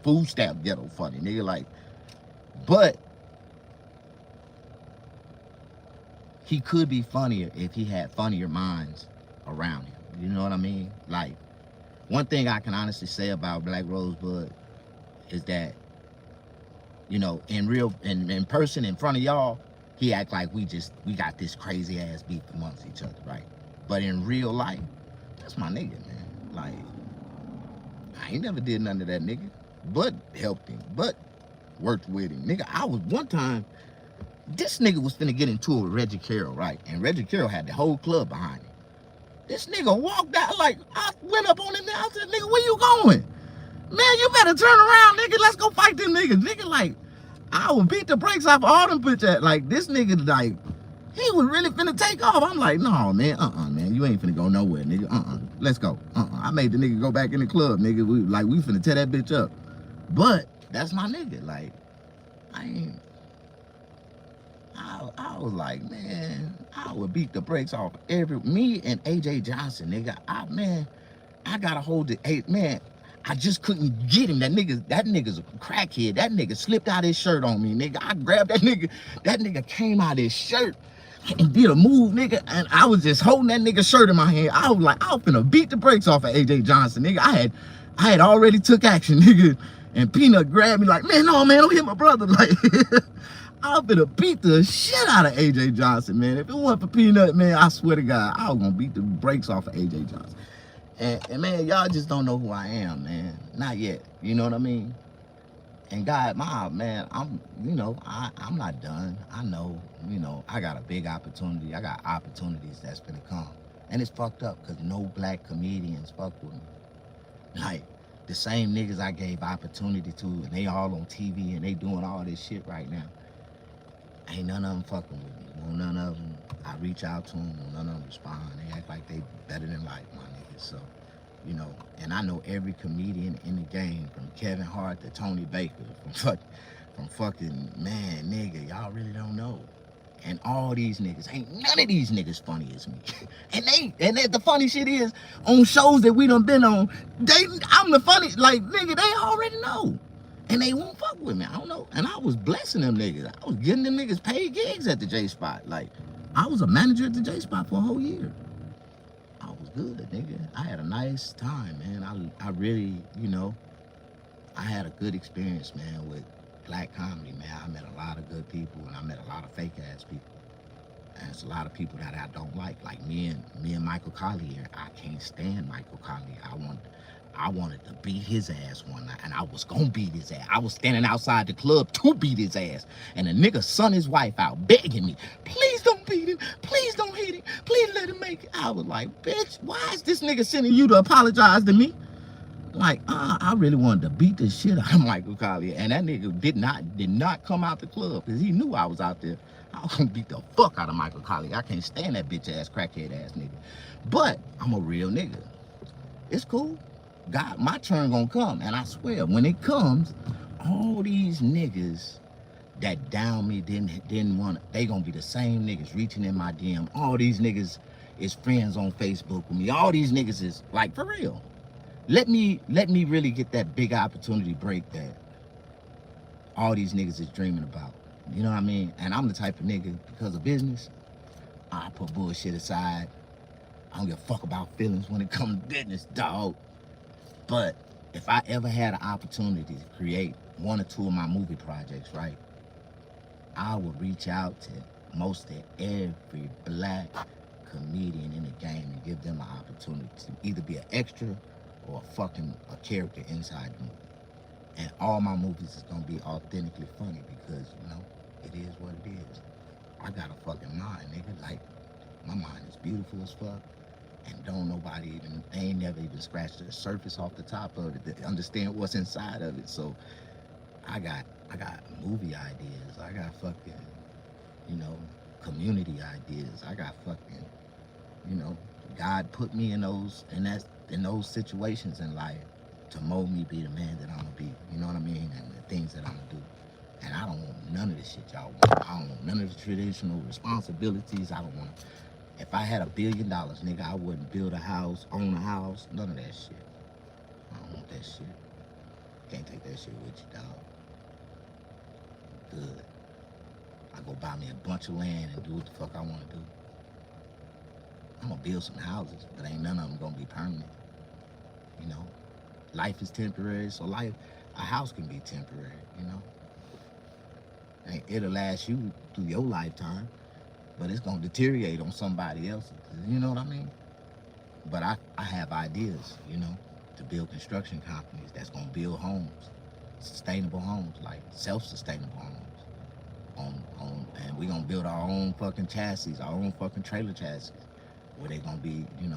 food stamp ghetto funny, nigga, like, but he could be funnier if he had funnier minds around him. You know what I mean? Like, one thing I can honestly say about Black Rosebud is that, you know, in person, in front of y'all, he act like we got this crazy ass beef amongst each other, right? But in real life, that's my nigga, man. Like, I ain't never did none of that, nigga, but helped him, but worked with him. Nigga, I was one time, this nigga was finna get into it with Reggie Carroll, right? And Reggie Carroll had the whole club behind him. This nigga walked out, like, I went up on him, I said, nigga, where you going? Man, you better turn around, nigga, let's go fight them niggas. Nigga, like, I would beat the brakes off all them bitches. Like, this nigga, like, he was really finna take off. I'm like, no, man, man, you ain't finna go nowhere, nigga, let's go, I made the nigga go back in the club, nigga. We finna tear that bitch up. But that's my nigga. Like, I was like, man, I would beat the brakes off me and AJ Johnson, nigga. I gotta hold it. Hey, man, I just couldn't get him. That nigga's a crackhead. That nigga slipped out his shirt on me, nigga. I grabbed that nigga. That nigga came out his shirt and did a move, nigga. And I was just holding that nigga's shirt in my hand. I was like, I was finna beat the brakes off of AJ Johnson, nigga. I had already took action, nigga. And Peanut grabbed me like, man, no, man, don't hit my brother. Like, I'm gonna beat the shit out of AJ Johnson, man. If it wasn't for Peanut, man, I swear to God, I was gonna beat the brakes off of AJ Johnson. And man, y'all just don't know who I am, man. Not yet. You know what I mean? And God, man, I'm not done. I know, I got a big opportunity. I got opportunities that's gonna come. And it's fucked up because no black comedians fuck with me. Like, the same niggas I gave opportunity to, and they all on TV and they doing all this shit right now. Ain't none of them fucking with me. No, none of them. I reach out to them, no, none of them respond. They act like they better than life, my niggas. So, and I know every comedian in the game, from Kevin Hart to Tony Baker, from fucking, man, nigga, y'all really don't know. And all these niggas, ain't none of these niggas funny as me. and the funny shit is, on shows that we done been on, I'm the funny, like, nigga, they already know. And they won't fuck with me. I don't know. And I was blessing them niggas. I was getting them niggas paid gigs at the J-Spot. Like, I was a manager at the J-Spot for a whole year. I was good, nigga. I had a nice time, man. I really, I had a good experience, man, with black comedy, man. I met a lot of good people, and I met a lot of fake-ass people. And it's a lot of people that I don't like me and Michael Collier. I can't stand Michael Collier. I wanted to beat his ass one night, and I was gonna beat his ass. I was standing outside the club to beat his ass, and the nigga son his wife out begging me, please don't beat him, please don't hit him, please let him make it. I was like, bitch, why is this nigga sending you to apologize to me? Like, I really wanted to beat the shit out of Michael Collier, and that nigga did not come out the club because he knew I was out there. I was gonna beat the fuck out of Michael Collier. I can't stand that bitch ass crackhead ass nigga, but I'm a real nigga. It's cool. God, my turn gonna come, and I swear, when it comes, all these niggas that down me didn't want it, they gonna be the same niggas reaching in my DM. All these niggas is friends on Facebook with me. All these niggas is like, for real. Let me really get that big opportunity break that all these niggas is dreaming about. You know what I mean? And I'm the type of nigga, because of business, I put bullshit aside. I don't give a fuck about feelings when it comes to business, dog. But if I ever had an opportunity to create one or two of my movie projects, right, I would reach out to most of every black comedian in the game and give them an opportunity to either be an extra or a character inside the movie. And all my movies is gonna be authentically funny because, it is what it is. I got a fucking mind, nigga. Like, my mind is beautiful as fuck. And don't nobody they ain't never even scratched the surface off the top of it to understand what's inside of it. So I got movie ideas. I got fucking, community ideas. I got fucking, God put me in those situations in life to mold me be the man that I'm gonna be. You know what I mean? And the things that I'm gonna do. And I don't want none of this shit y'all want. I don't want none of the traditional responsibilities. I don't want. If I had $1 billion, nigga, I wouldn't build a house, own a house, none of that shit. I don't want that shit. Can't take that shit with you, dog. Good. I go buy me a bunch of land and do what the fuck I want to do. I'm gonna build some houses, but ain't none of them gonna be permanent. Life is temporary, so a house can be temporary, And it'll last you through your lifetime, but it's gonna deteriorate on somebody else's. You know what I mean? But I have ideas, to build construction companies that's gonna build homes, sustainable homes, like self-sustainable homes. And we're gonna build our own fucking chassis, our own fucking trailer chassis, where they gonna be, you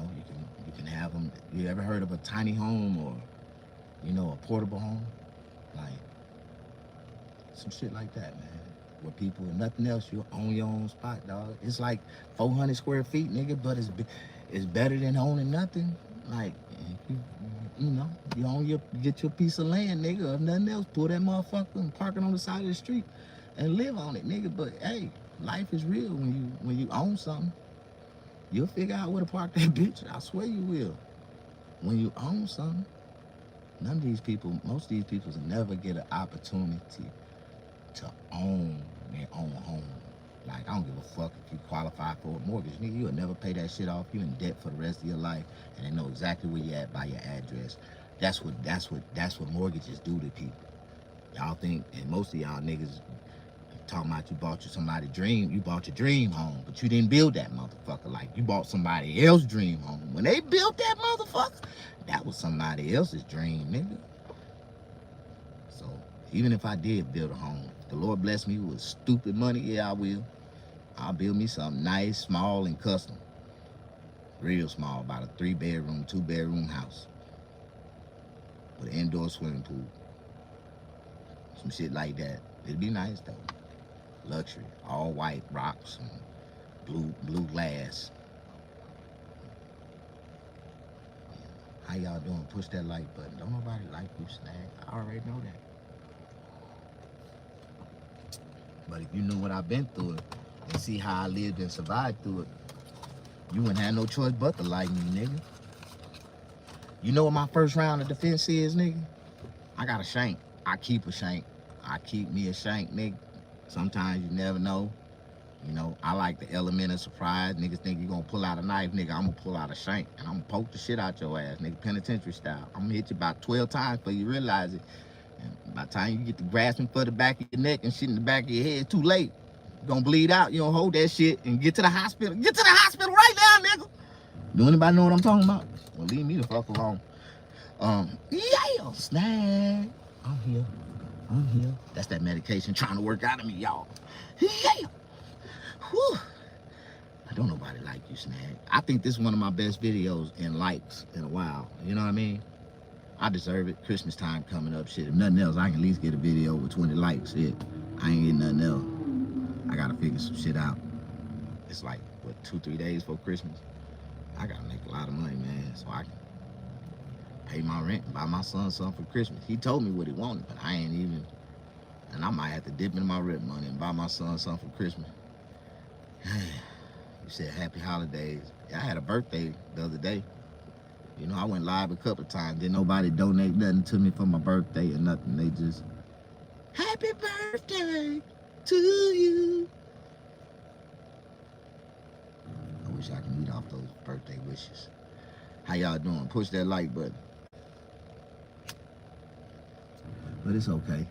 can have them. You ever heard of a tiny home or, a portable home? Like, some shit like that, man. Where people, and nothing else, you own your own spot, dog. It's like 400 square feet, nigga, but it's better than owning nothing. Like, you get your piece of land, nigga, or nothing else, pull that motherfucker and park it on the side of the street and live on it, nigga. But hey, life is real when you own something. You'll figure out where to park that bitch. I swear you will. When you own something, most of these people will never get an opportunity to own their own home. Like, I don't give a fuck if you qualify for a mortgage, nigga. You'll never pay that shit off. You in debt for the rest of your life, and they know exactly where you at by your address. That's what mortgages do to people. Y'all think, and most of y'all niggas talking about you bought somebody's dream, you bought your dream home, but you didn't build that motherfucker. Like, you bought somebody else's dream home. When they built that motherfucker, that was somebody else's dream, nigga. So even if I did build a home, if the Lord bless me with stupid money, yeah, I will. I'll build me something nice, small, and custom. Real small, about a 3-bedroom, 2-bedroom house with an indoor swimming pool. Some shit like that. It'd be nice though. Luxury, all white rocks and blue glass. How y'all doing? Push that like button. Don't nobody like you, Snag. I already know that. But if you knew what I've been through and see how I lived and survived through it, you wouldn't have no choice but to like me, nigga. You know what my first round of defense is, nigga? I got a shank. I keep a shank. I keep me a shank, nigga. Sometimes you never know. You know, I like the element of surprise. Niggas think you gonna pull out a knife, nigga. I'm gonna pull out a shank and I'm gonna poke the shit out your ass, nigga, penitentiary style. I'm gonna hit you about 12 times before you realize it. And by the time you get to grasping for the back of your neck and shit in the back of your head, it's too late. You're gonna bleed out. You don't hold that shit and get to the hospital. Get to the hospital right now, nigga. Do anybody know what I'm talking about? Well, leave me the fuck alone. Yeah, Snag. I'm here. I'm here. That's that medication trying to work out of me, y'all. Yeah. Whew. I don't nobody like you, Snag. I think this is one of my best videos in likes in a while. You know what I mean? I deserve it. Christmas time coming up. Shit, if nothing else, I can at least get a video with 20 likes. Shit, I ain't getting nothing else. I gotta figure some shit out. It's like, what, 2-3 days before Christmas? I gotta make a lot of money, man, so I can pay my rent and buy my son something for Christmas. He told me what he wanted, but I ain't even, and I might have to dip into my rent money and buy my son something for Christmas. You said happy holidays. I had a birthday the other day. You know, I went live a couple of times. Didn't nobody donate nothing to me for my birthday or nothing. They just, happy birthday to you. I wish I could read off those birthday wishes. How y'all doing? Push that like button. But it's okay.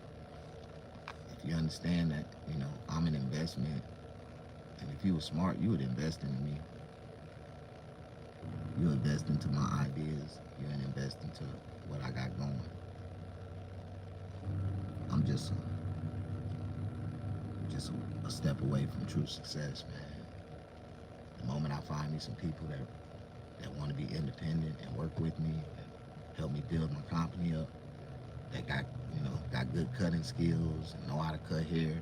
If you understand that, you know, I'm an investment. And if you were smart, you would invest in me. You invest into my ideas. You invest into what I got going. I'm just a step away from true success, man. The moment I find me some people that want to be independent and work with me, and help me build my company up, that got good cutting skills and know how to cut hair.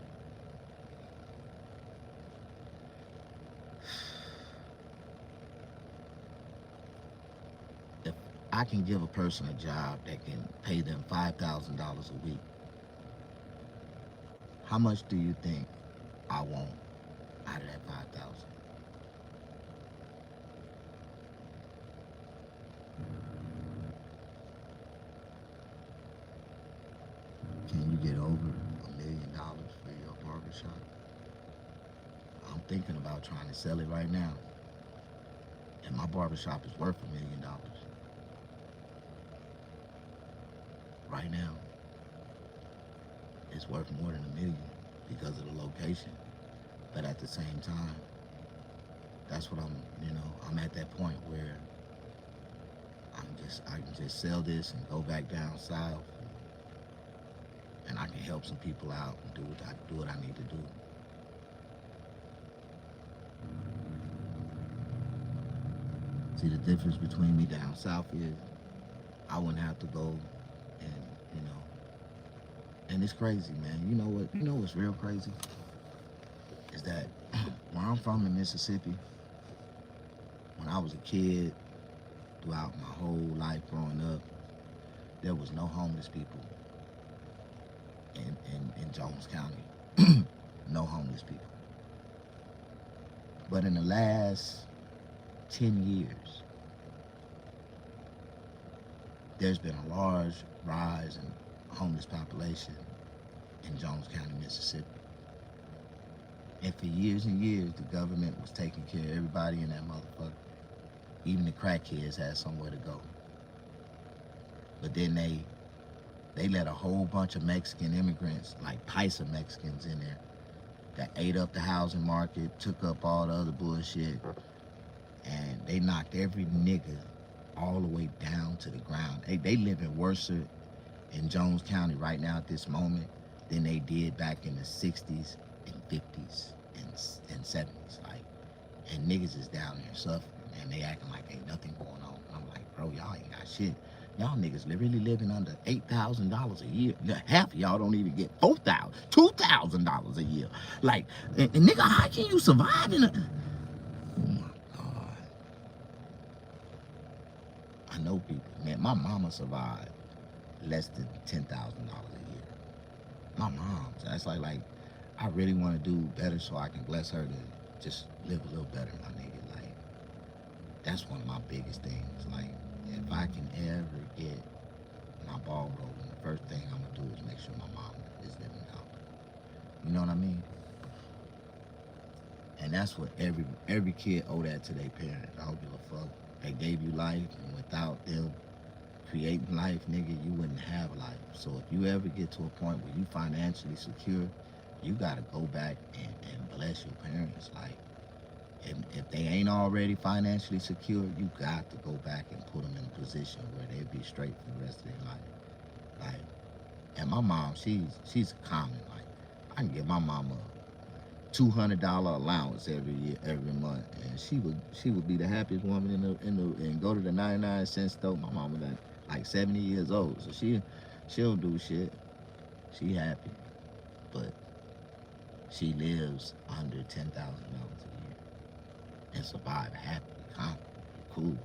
If I can give a person a job that can pay them $5,000 a week, how much do you think I want out of that 5,000? Can you get over $1 million for your barbershop? I'm thinking about trying to sell it right now. And my barbershop is worth $1 million. Right now, it's worth more than $1 million because of the location. But at the same time, that's what I'm at that point where I can just sell this and go back down south, and I can help some people out and do what I need to do. See, the difference between me down south is I wouldn't have to go and, and it's crazy, man. You know what's real crazy? Is that where I'm from in Mississippi, when I was a kid, throughout my whole life growing up, there was no homeless people in Jones County. No homeless people. But in the last 10 years, there's been a large rise in homeless population in Jones County, Mississippi. And for years and years, the government was taking care of everybody in that motherfucker. Even the crackheads had somewhere to go. But then they They let a whole bunch of Mexican immigrants, like Paisa Mexicans in there, that ate up the housing market, took up all the other bullshit, and they knocked every nigga all the way down to the ground. They live in worse in Jones County right now at this moment than they did back in the 60s and 50s and 70s. Like, and niggas is down there suffering, and they acting like ain't nothing going on. I'm like, bro, y'all ain't got shit. Y'all niggas really living under $8,000 a year. Half of y'all don't even get $4,000, $2,000 a year. Like, and nigga, how can you survive in a... Oh my God. I know people, man, my mama survived less than $10,000 a year. My mom, so that's like, I really want to do better so I can bless her to just live a little better, my nigga. Like, that's one of my biggest things. Like, if I can ever get my ball rolling, the first thing I'm gonna do is make sure my mom is living out. You know what I mean? And that's what every kid owe that to their parents. I don't give a fuck. They gave you life, and without them creating life, nigga, you wouldn't have life. So if you ever get to a point where you financially secure, you gotta go back and bless your parents. Like, and if they ain't already financially secure, you got to go back and put them in a position where they'll be straight for the rest of their life. Like, and my mom, she's common. Like, I can give my mama a $200 allowance every month, and she would be the happiest woman and go to the 99-cent store. My mama like 70 years old, so she'll do shit. She happy, but she lives under $10,000 a year and survive happy, calm, cool.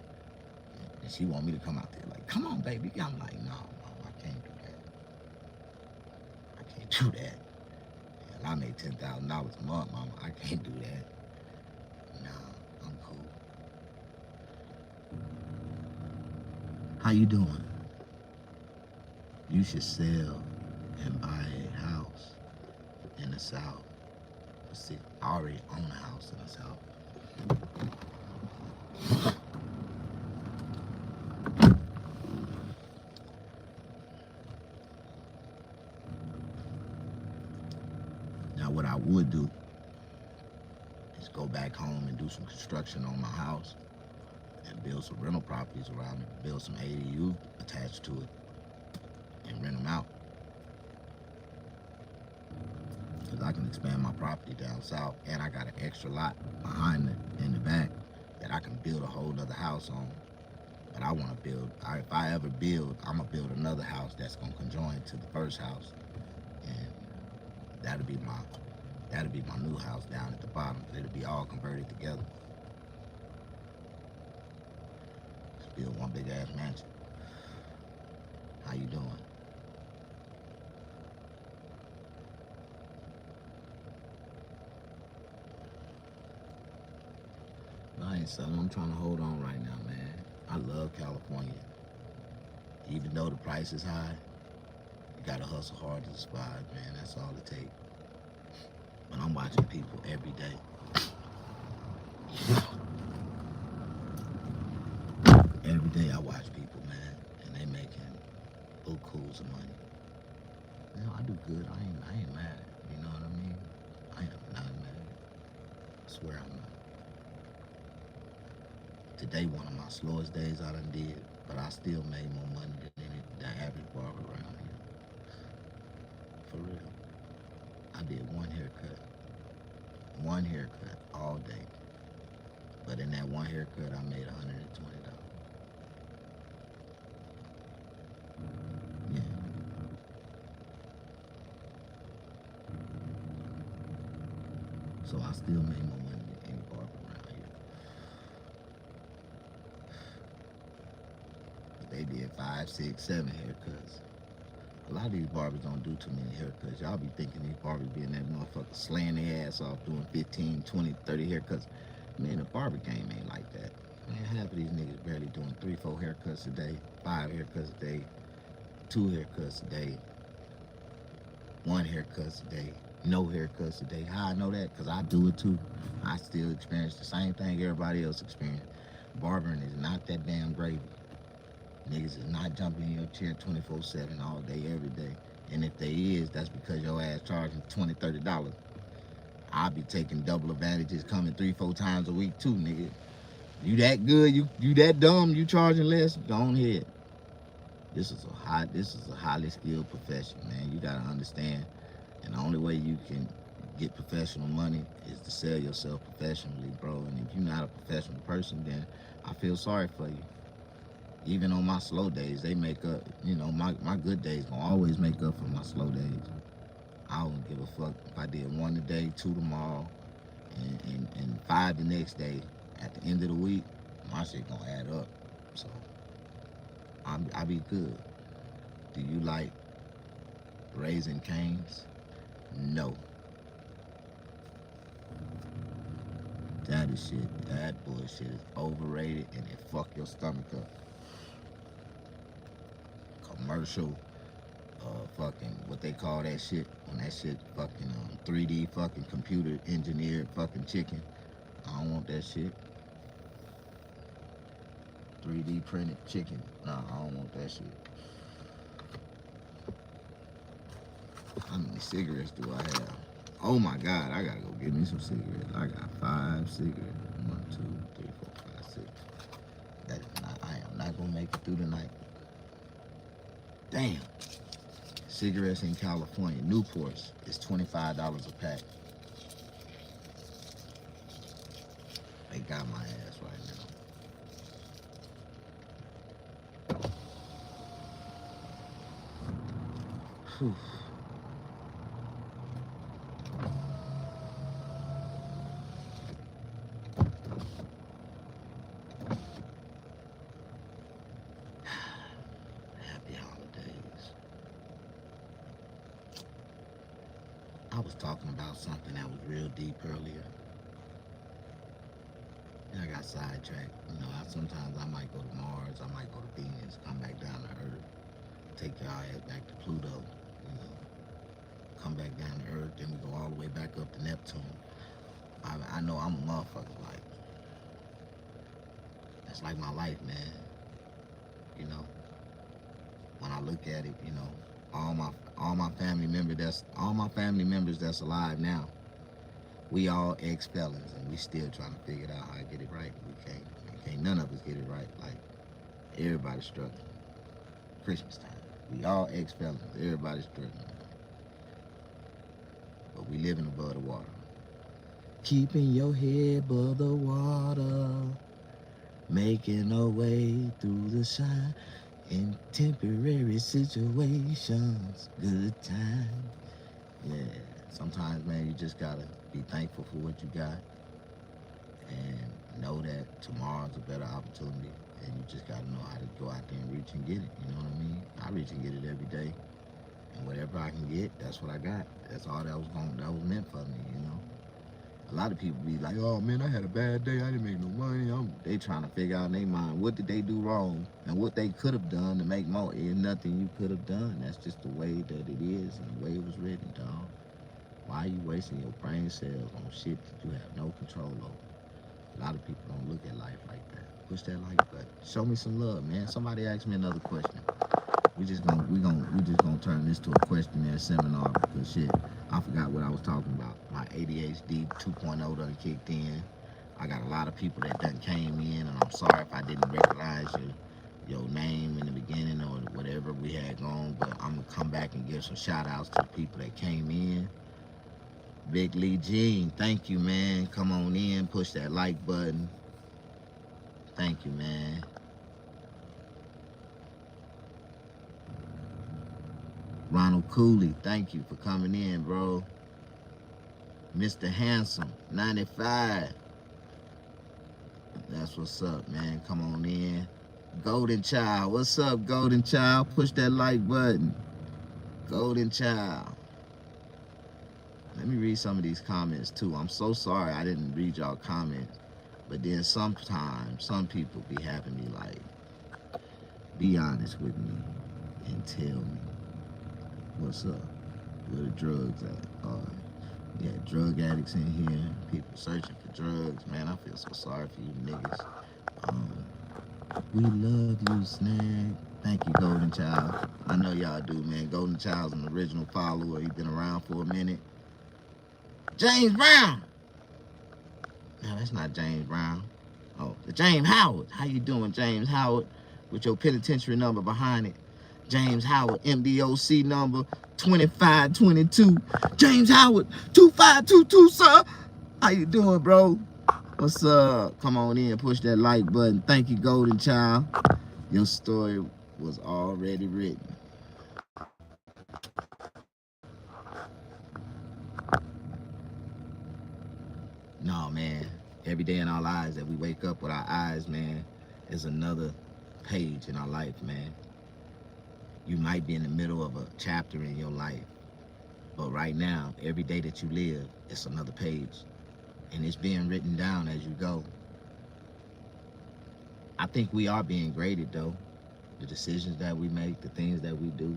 And she want me to come out there like, come on, baby. I'm like, no, I can't do that. I can't do that. And I make $10,000 a month, mama. I can't do that. No, I'm cool. How you doing? You should sell and buy a house in the South. See, I already own a house in the South. Now, what I would do is go back home and do some construction on my house and build some rental properties around it, build some ADU attached to it, and rent them out. Because I can expand my property down south, and I got an extra lot behind it in the back that I can build a whole other house on. But I want to build, if I ever build, I'm going to build another house that's going to conjoin to the first house. And that'll be my new house down at the bottom. It'll be all converted together. Just build one big ass mansion. How you doing? I ain't selling. I'm trying to hold on right now, man. I love California. Even though the price is high, you gotta hustle hard to survive, man. That's all it takes. But I'm watching people every day. Every day I watch people, man, and they making bukus of money. You know, I do good. I ain't mad. You know what I mean? I am not mad. I swear I'm not. Today, one of my slowest days I done did, but I still made more money than the average barber around here. For real. I did one haircut all day. But in that one haircut, I made $120. Yeah. So I still made more money than any barber around here. But they did 5, 6, 7 haircuts. A lot of these barbers don't do too many haircuts. Y'all be thinking these barbers be in that motherfucker slaying their ass off doing 15, 20, 30 haircuts. Man, the barber game ain't like that. Man, half of these niggas barely doing 3, 4 haircuts a day, 5 haircuts a day, 2 haircuts a day, 1 haircut a day, no haircuts a day. How I know that? Because I do it too. I still experience the same thing everybody else experience. Barbering is not that damn gravy. Niggas is not jumping in your chair 24/7 all day, every day. And if they is, that's because your ass charging $20, $30. I'll be taking double advantages coming 3, 4 times a week too, nigga. You that good, you that dumb, you charging less, go on ahead. This is a highly skilled profession, man. You gotta understand. And the only way you can get professional money is to sell yourself professionally, bro. And if you're not a professional person, then I feel sorry for you. Even on my slow days, they make up, my good days gonna always make up for my slow days. I don't give a fuck if I did 1 today, 2 tomorrow, and 5 the next day. At the end of the week, my shit gonna add up. So I be good. Do you like Raising Cane's? No. That is shit. That bullshit is overrated and it fuck your stomach up. Commercial, fucking, what they call that shit, when that shit fucking 3D fucking computer engineered fucking chicken. I don't want that shit. 3D printed chicken. Nah, I don't want that shit. How many cigarettes do I have? Oh my God, I gotta go get me some cigarettes. I got 5 cigarettes. 1, 2, 3, 4, 5, 6. That is not, I am not gonna make it through the night. Damn. Cigarettes in California, Newports, is $25 a pack. They got my ass right now. Whew. Happy holidays. I was talking about something that was real deep earlier. And I got sidetracked. Sometimes I might go to Mars, I might go to Venus, come back down to Earth, take your ass back to Pluto, come back down to Earth, then we go all the way back up to Neptune. I know I'm a motherfucker, like, that's like my life, man. When I look at it, all my family members that's alive now, we all ex-felons and we still trying to figure out how to get it right. We can't none of us get it right. Like, everybody's struggling. Christmas time. We all ex-felons. Everybody's struggling. But we living above the water. Keeping your head above the water. Making our way through the shine. In temporary situations. Good time. Yeah. Sometimes, man, you just gotta be thankful for what you got. And know that tomorrow's a better opportunity. And you just gotta know how to go out there and reach and get it. You know what I mean? I reach and get it every day. And whatever I can get, that's what I got. That's all that was meant for me, A lot of people be like, oh man, I had a bad day, I didn't make no money. They trying to figure out in their mind, what did they do wrong? And what they could have done to make more. There's nothing you could have done. That's just the way that it is and the way it was written, dog. Why are you wasting your brain cells on shit that you have no control over? A lot of people don't look at life like that. Push that like button. Show me some love, man. Somebody asked me another question. We just gonna turn this to a questionnaire seminar because shit, I forgot what I was talking about. My ADHD 2.0 done kicked in. I got a lot of people that done came in, and I'm sorry if I didn't recognize your name in the beginning or whatever we had going, but I'm gonna come back and give some shout outs to the people that came in. Big Lee Jean, thank you, man. Come on in, push that like button. Thank you, man. Ronald Cooley, thank you for coming in, bro. Mr. Handsome, 95. That's what's up, man. Come on in. Golden Child, what's up, Golden Child? Push that like button. Golden Child. Let me read some of these comments too. I'm so sorry I didn't read y'all comments. But then sometimes, some people be having me like, be honest with me and tell me what's up. Where the drugs at? Yeah, drug addicts in here. People searching for drugs. Man, I feel so sorry for you niggas. We love you, Snag. Thank you, Golden Child. I know y'all do, man. Golden Child's an original follower. He's been around for a minute. James Brown. No, that's not James Brown. Oh, the James Howard. How you doing, James Howard? With your penitentiary number behind it. James Howard, MDOC number 2522. James Howard, 2522, sir. How you doing, bro? What's up? Come on in, push that like button. Thank you, Golden Child. Your story was already written. No, man. Every day in our lives that we wake up with our eyes, man, is another page in our life, man. You might be in the middle of a chapter in your life, but right now, every day that you live, it's another page. And it's being written down as you go. I think we are being graded, though. The decisions that we make, the things that we do,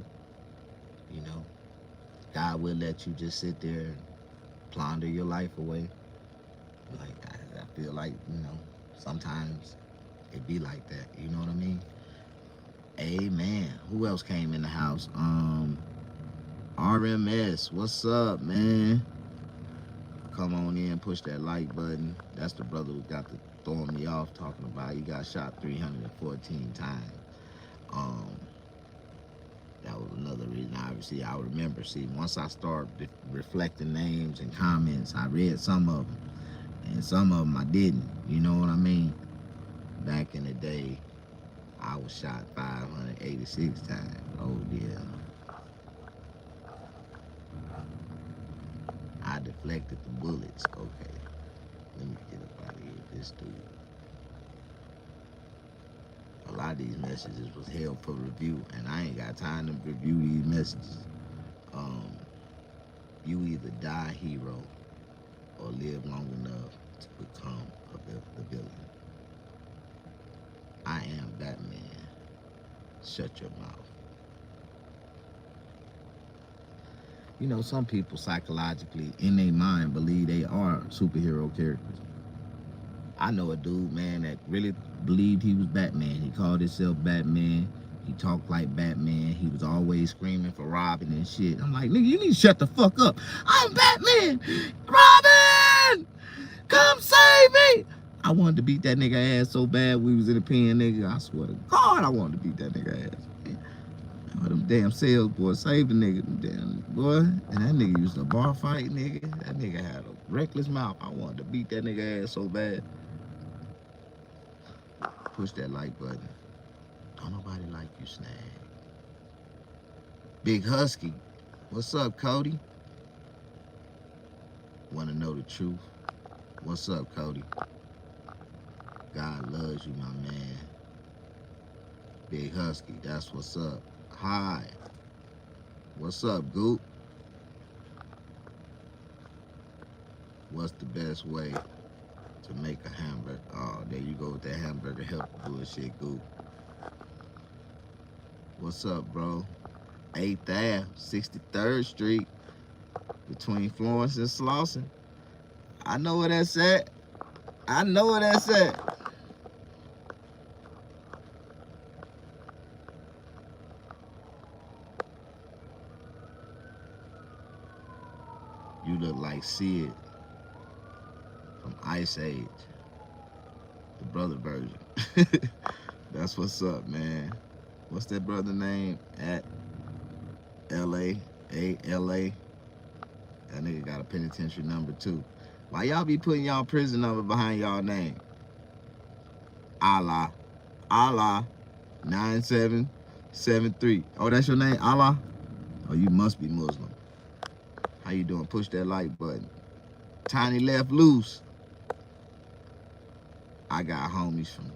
you know. God will let you just sit there and plunder your life away. Like, I feel like, you know, sometimes it be like that. You know what I mean? Amen. Who else came in the house? RMS, what's up, man? Come on in, push that like button. That's the brother who got the throwing me off talking about he got shot 314 times. That was another reason. Obviously, I remember. See, once I start reflecting names and comments, I read some of them, and some of them I didn't. You know what I mean? Back in the day, I was shot 586 times. Oh dear. I deflected the bullets. Okay, let me get up out of here. This dude. A lot of these messages was held for review, and I ain't got time to review these messages. You either die a hero or live long enough to become the villain. I am Batman. Shut your mouth. You know, some people psychologically, in their mind, believe they are superhero characters. I know a dude, man, that really believed he was Batman. He called himself Batman. He talked like Batman. He was always screaming for Robin and shit. I'm like, nigga, you need to shut the fuck up. I'm Batman. Robin, come save me. I wanted to beat that nigga ass so bad we was in the pen, nigga. I swear to God, I wanted to beat that nigga ass. Oh, them damn sales boys saved the nigga, them damn boy. And that nigga used to bar fight, nigga. That nigga had a reckless mouth. I wanted to beat that nigga ass so bad. Push that like button. Don't nobody like you, Snag. Big Husky. What's up, Cody? Want to know the truth? What's up, Cody? God loves you, my man. Big Husky, that's what's up. Hi. What's up, Goop? What's the best way to make a hamburger? Oh, there you go with that hamburger help bullshit, Goop. What's up, bro? 8th Ave, 63rd Street, between Florence and Slauson. I know where that's at. I know where that's at. You look like Sid from Ice Age, the brother version. That's what's up, man. What's that brother name at LA? A-L-A? That nigga got a penitentiary number too. Why y'all be putting y'all prison number behind y'all name? Allah. Allah 9773. Oh, that's your name, Allah? Oh, you must be Muslim. How you doing? Push that like button. Tiny left loose. I got homies from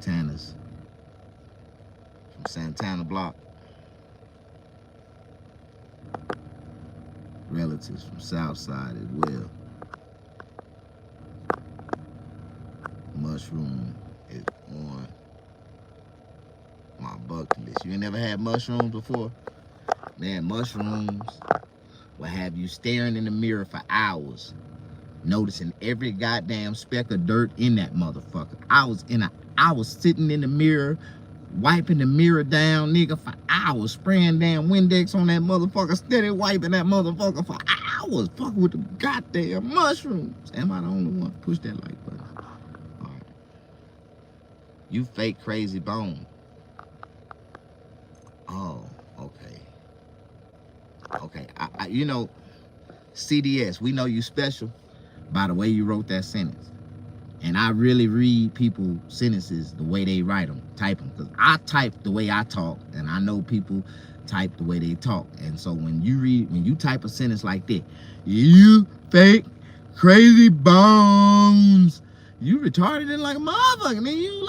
Tanner's, from Santana Block. Relatives from Southside as well. Mushroom is on my bucket list. You ain't never had mushrooms before? Man, mushrooms will have you staring in the mirror for hours. noticing every goddamn speck of dirt in that motherfucker. I was sitting in the mirror, wiping the mirror down, nigga, for hours, spraying damn Windex on that motherfucker, steady wiping that motherfucker for hours, fucking with the goddamn mushrooms. Am I the only one? Push that like button. All right. You fake crazy bone. Oh, okay. Okay, you know, CDS, we know you special by the way you wrote that sentence. And I really read people's sentences the way they write them, type them. Because I type the way I talk, and I know people type the way they talk. And so when you type a sentence like that, you fake crazy bones, you retarded it like a motherfucker. Man, you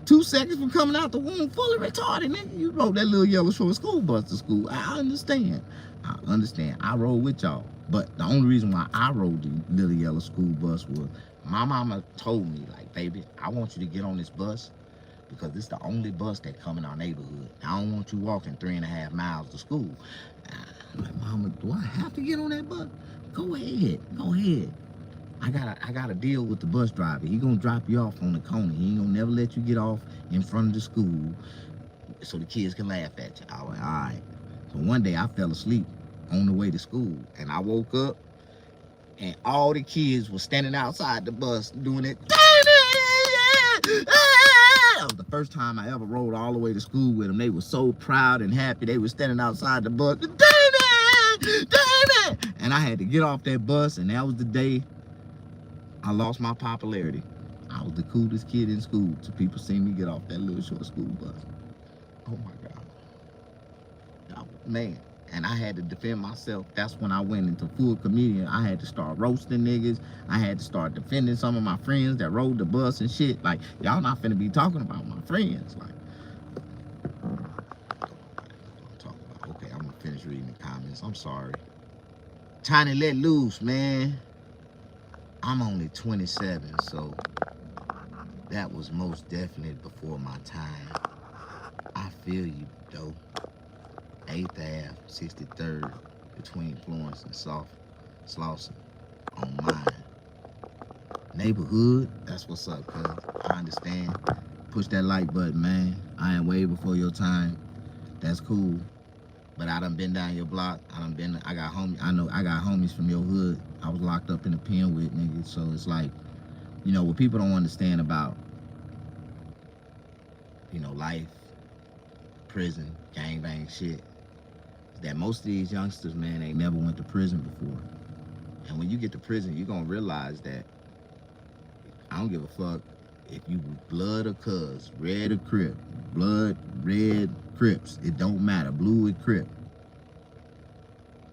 2 seconds from coming out the womb fully retarded, nigga. You rode that little yellow short school bus to school. I understand. I rode with y'all. But the only reason why I rode the little yellow school bus was my mama told me, like, baby, I want you to get on this bus because this is the only bus that come in our neighborhood. I don't want you walking 3.5 miles to school. I'm like, mama, do I have to get on that bus? Go ahead. I gotta deal with the bus driver. He gonna drop you off on the corner. He ain't gonna never let you get off in front of the school so the kids can laugh at you. I was like, all right. So one day I fell asleep on the way to school, and I woke up and all the kids were standing outside the bus doing it. That was the first time I ever rode all the way to school with them. They were so proud and happy. They were standing outside the bus. And I had to get off that bus, and that was the day I lost my popularity. I was the coolest kid in school till people seen me get off that little short school bus. Oh my God. Man. And I had to defend myself. That's when I went into full comedian. I had to start roasting niggas. I had to start defending some of my friends that rode the bus and shit. Like, y'all not finna be talking about my friends. Like, okay, I'm gonna finish reading the comments. I'm sorry. Tiny Let Loose, man. I'm only 27, so that was most definitely before my time. I feel you, though. 8th Ave, 63rd, between Florence and Slauson on mine. Neighborhood, that's what's up, cuz. I understand. Push that like button, man. I ain't way before your time. That's cool. But I done been down your block. I got homies from your hood. I was locked up in a pen with niggas. So it's like, you know, what people don't understand about, you know, life, prison, gangbang shit, that most of these youngsters, man, ain't never went to prison before. And when you get to prison, you're gonna realize that I don't give a fuck if you blood or cuz, red or crip, blood, red, crips, it don't matter, blue or crip.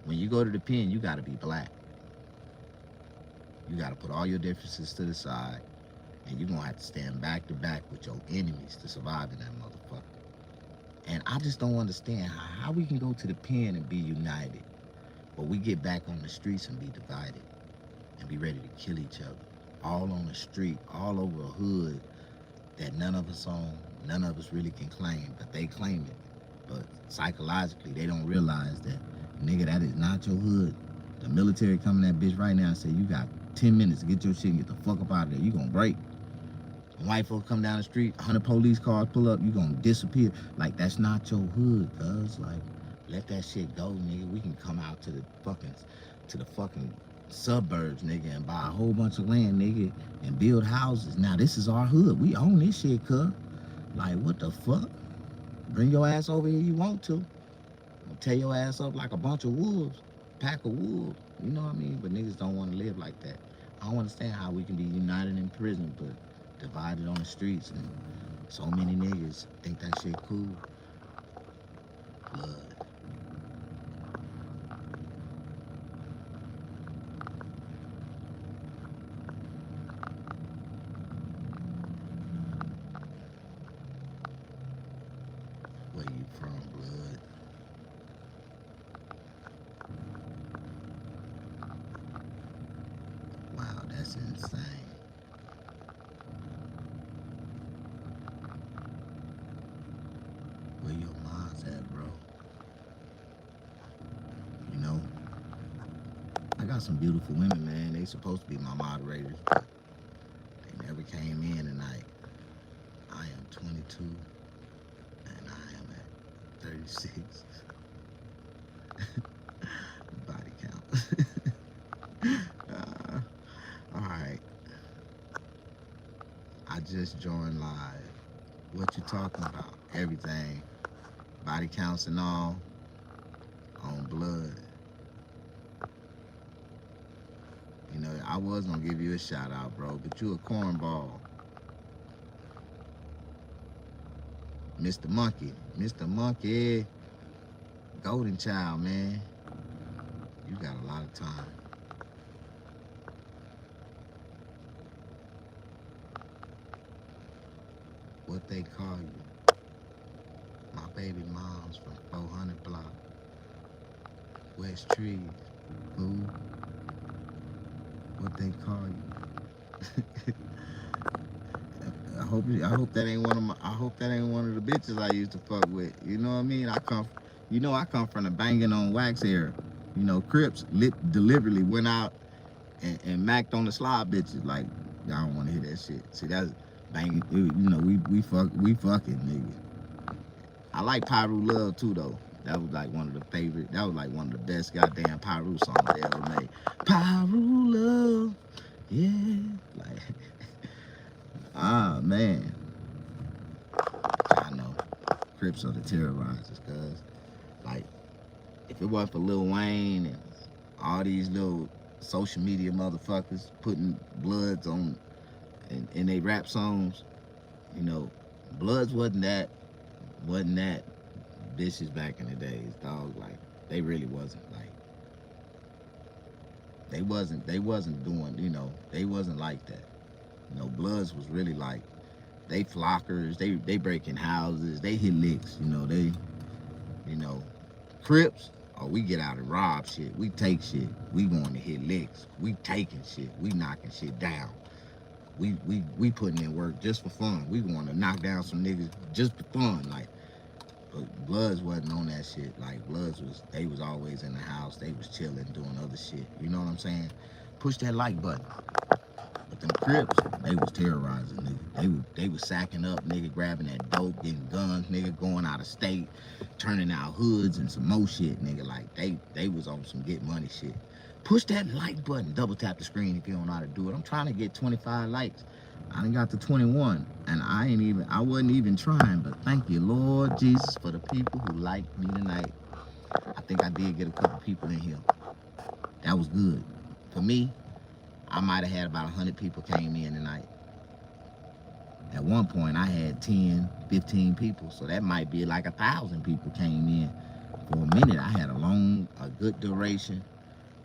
When you go to the pen, you gotta be black. You gotta put all your differences to the side, and you're gonna have to stand back to back with your enemies to survive in that motherfucker. And I just don't understand how we can go to the pen and be united, but we get back on the streets and be divided and be ready to kill each other. All on the street, all over a hood that none of us own, none of us really can claim, but they claim it. But psychologically, they don't realize that, nigga, that is not your hood. The military coming that bitch right now and say, you got 10 minutes to get your shit and get the fuck up out of there. You gonna break. White folk come down the street, 100 police cars pull up, you gonna disappear. Like, that's not your hood, cuz. Like, let that shit go, nigga. We can come out to the fucking suburbs, nigga, and buy a whole bunch of land, nigga, and build houses. Now, this is our hood. We own this shit, cuz. Like, what the fuck? Bring your ass over here you want to. Tear your ass up like a bunch of wolves. Pack of wolves. You know what I mean? But niggas don't want to live like that. I don't understand how we can be united in prison, but divided on the streets, and so many niggas think that shit cool. Blood. Where you from, blood? Wow, that's insane. Where your mom's at, bro? You know, I got got some beautiful women, man. They supposed to be my moderators, but they never came in tonight. I am 22 and I am at 36. Body count. All right. I just joined live. What you talking about? Everything. Body counts and all. On blood. You know, I was gonna give you a shout out, bro, but you a cornball. Mr. Monkey. Mr. Monkey. Golden child, man. You got a lot of time. What they call you? My baby mom's from 400 block. West Trees. Who? What they call you? I hope that ain't one of the bitches I used to fuck with. You know what I mean? I come from the banging on wax era. You know, Crips deliberately went out and macked on the slob bitches. Like, y'all don't want to hear that shit. See, that's banging. You know, we fucking niggas. I like Pyru Love too though. That was like one of the favorite. That was like one of the best goddamn Pyru songs they ever made. Pyru Love, yeah. Like, ah man. I know. Crips are the terrorizers, cuz like if it wasn't for Lil Wayne and all these little social media motherfuckers putting Bloods on in they rap songs, you know, Bloods wasn't that bitches back in the days, dog. Like they really wasn't like they wasn't doing, you know, they wasn't like that. You know, Bloods was really like they flockers, they breaking houses, they hit licks, you know, Crips, oh, we get out and rob shit, we take shit, we going to hit licks, we taking shit, we knocking shit down. We putting in work just for fun. We want to knock down some niggas just for fun. Like, but Bloods wasn't on that shit. Like, Bloods they was always in the house. They was chilling, doing other shit. You know what I'm saying? Push that like button. But them Crips, they was terrorizing niggas. They was sacking up, nigga, grabbing that dope, getting guns, nigga, going out of state, turning out hoods and some more shit, nigga. Like, they was on some get money shit. Push that like button. Double tap the screen if you don't know how to do it. I'm trying to get 25 likes. I done got to 21, and I wasn't even trying, but thank you, Lord Jesus, for the people who liked me tonight. I think I did get a couple people in here. That was good. For me, I might have had about 100 people came in tonight. At one point, I had 10, 15 people, so that might be like 1,000 people came in. For a minute, I had a good duration.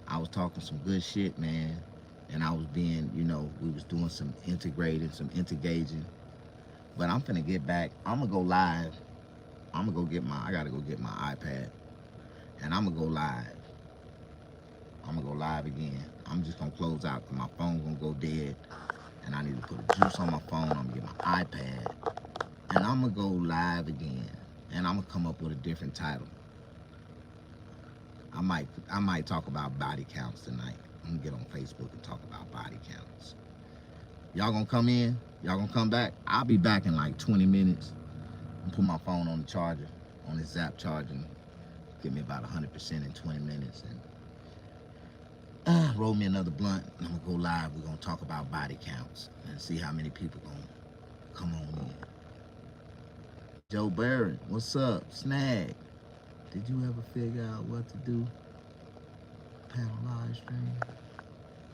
I was talking some good shit, man. And I was being, you know, we was doing some integrating, some intergaging. But I'm finna get back. I'm gonna go live. I gotta go get my iPad. And I'm gonna go live. I'm gonna go live again. I'm just gonna close out because my phone gonna go dead. And I need to put a juice on my phone. I'm gonna get my iPad. And I'm gonna go live again. And I'm gonna come up with a different title. I might talk about body counts tonight. I'm gonna get on Facebook and talk about body counts. Y'all gonna come in? Y'all gonna come back? I'll be back in like 20 minutes. I'm put my phone on the charger, on the Zap charging. Give me about 100% in 20 minutes and roll me another blunt. And I'm gonna go live. We're gonna talk about body counts and see how many people gonna come on in. Joe Barrett, what's up? Snag. Did you ever figure out what to do? Panel live stream?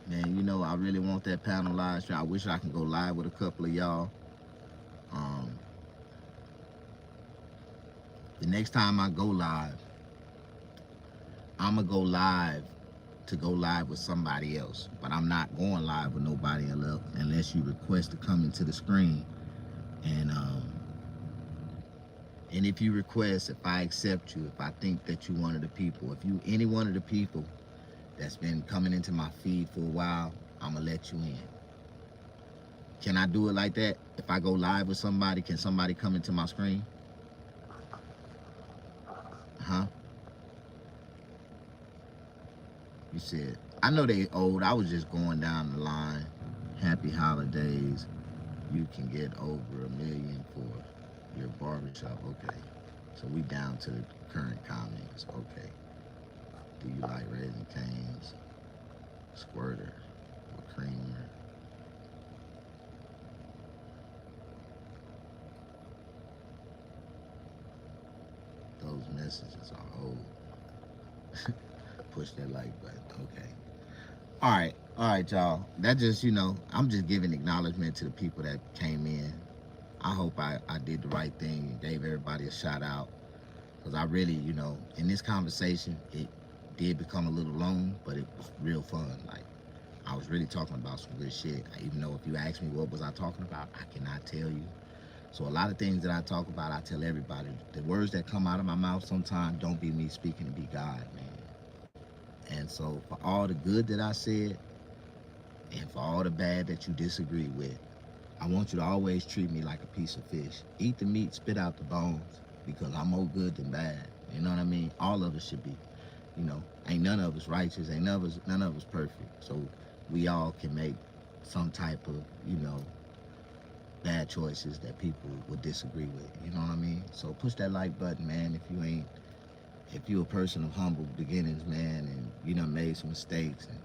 Man, you know, I really want that panel live stream. I wish I could go live with a couple of y'all. The next time I go live, I'm going to go live with somebody else. But I'm not going live with nobody else unless you request to come into the screen. And if you request, if I accept you, if I think that you one of the people, if you any one of the people that's been coming into my feed for a while, I'm gonna let you in. Can I do it like that? If I go live with somebody, can somebody come into my screen? Huh? You said I know they old. I was just going down the line. Happy holidays. You can get over $1 million for your barbershop. Okay. So we down to the current comments. Okay. Do you like Raising Cane's, Squirter, or Creamer? Those messages are old. Push that like button. Okay. All right, y'all. That just, I'm just giving acknowledgement to the people that came in. I hope I did the right thing and gave everybody a shout out. Because I really, in this conversation, it did become a little long, but it was real fun. Like, I was really talking about some good shit. Even though if you ask me what was I talking about, I cannot tell you. So a lot of things that I talk about, I tell everybody. The words that come out of my mouth sometimes don't be me speaking to be God, man. And so for all the good that I said, and for all the bad that you disagree with, I want you to always treat me like a piece of fish. Eat the meat, spit out the bones, because I'm more good than bad. You know what I mean? All of us should be. Ain't none of us righteous, ain't none of us perfect. So we all can make some type of, bad choices that people would disagree with. You know what I mean? So push that like button, man. If you a person of humble beginnings, man, and you done made some mistakes and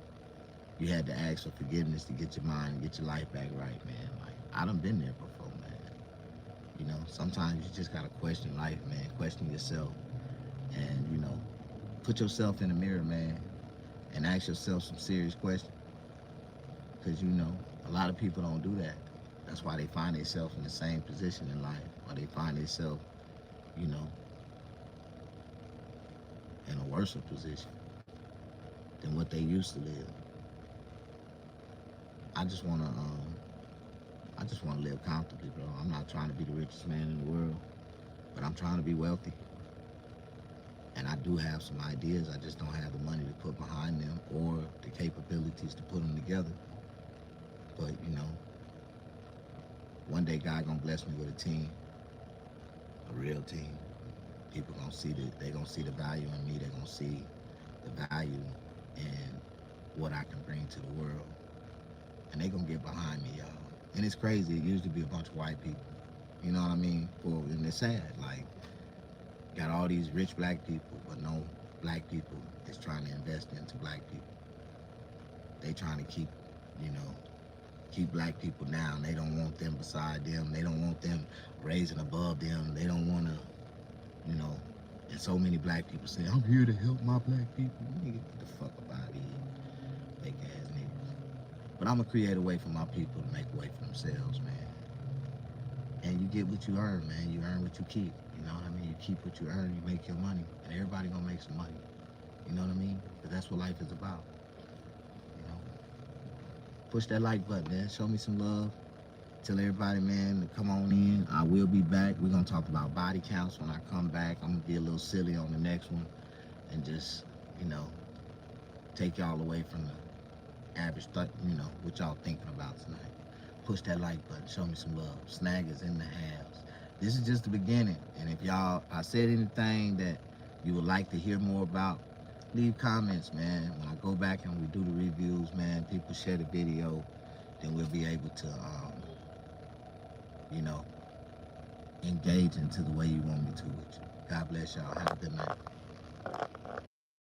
you had to ask for forgiveness to get your mind and get your life back right, man. Like, I done been there before, man. Sometimes you just gotta question life, man. Question yourself. And, put yourself in the mirror, man, and ask yourself some serious questions. Because, a lot of people don't do that. That's why they find themselves in the same position in life, or they find themselves, you know, in a worse position than what they used to live. I just wanna live comfortably, bro. I'm not trying to be the richest man in the world, but I'm trying to be wealthy. And I do have some ideas. I just don't have the money to put behind them or the capabilities to put them together. But one day God gonna bless me with a team, a real team. People gonna see they gonna see the value in me. They're gonna see the value in what I can bring to the world, and they gonna get behind me, y'all. And it's crazy. It used to be a bunch of white people. You know what I mean? And it's sad. Like, got all these rich black people, but no black people is trying to invest into black people. They trying to keep black people down. They don't want them beside them. They don't want them raising above them. They don't want to, and so many black people say, I'm here to help my black people. Nigga, get the fuck up out of here, fake ass niggas. But I'm going to create a way for my people to make a way for themselves, man. And you get what you earn, man. You earn what you keep. You know what I mean? You keep what you earn, you make your money. And everybody going to make some money. You know what I mean? Because that's what life is about. Push that like button, man. Show me some love. Tell everybody, man, to come on in. I will be back. We're going to talk about body counts when I come back. I'm going to be a little silly on the next one and just, take y'all away from the average, what y'all thinking about tonight. Push that like button. Show me some love. Snag is in the house. This is just the beginning. And if I said anything that you would like to hear more about, leave comments, man. When I go back and we do the reviews, man, people share the video, then we'll be able to, engage into the way you want me to with you. God bless y'all. Have a good night.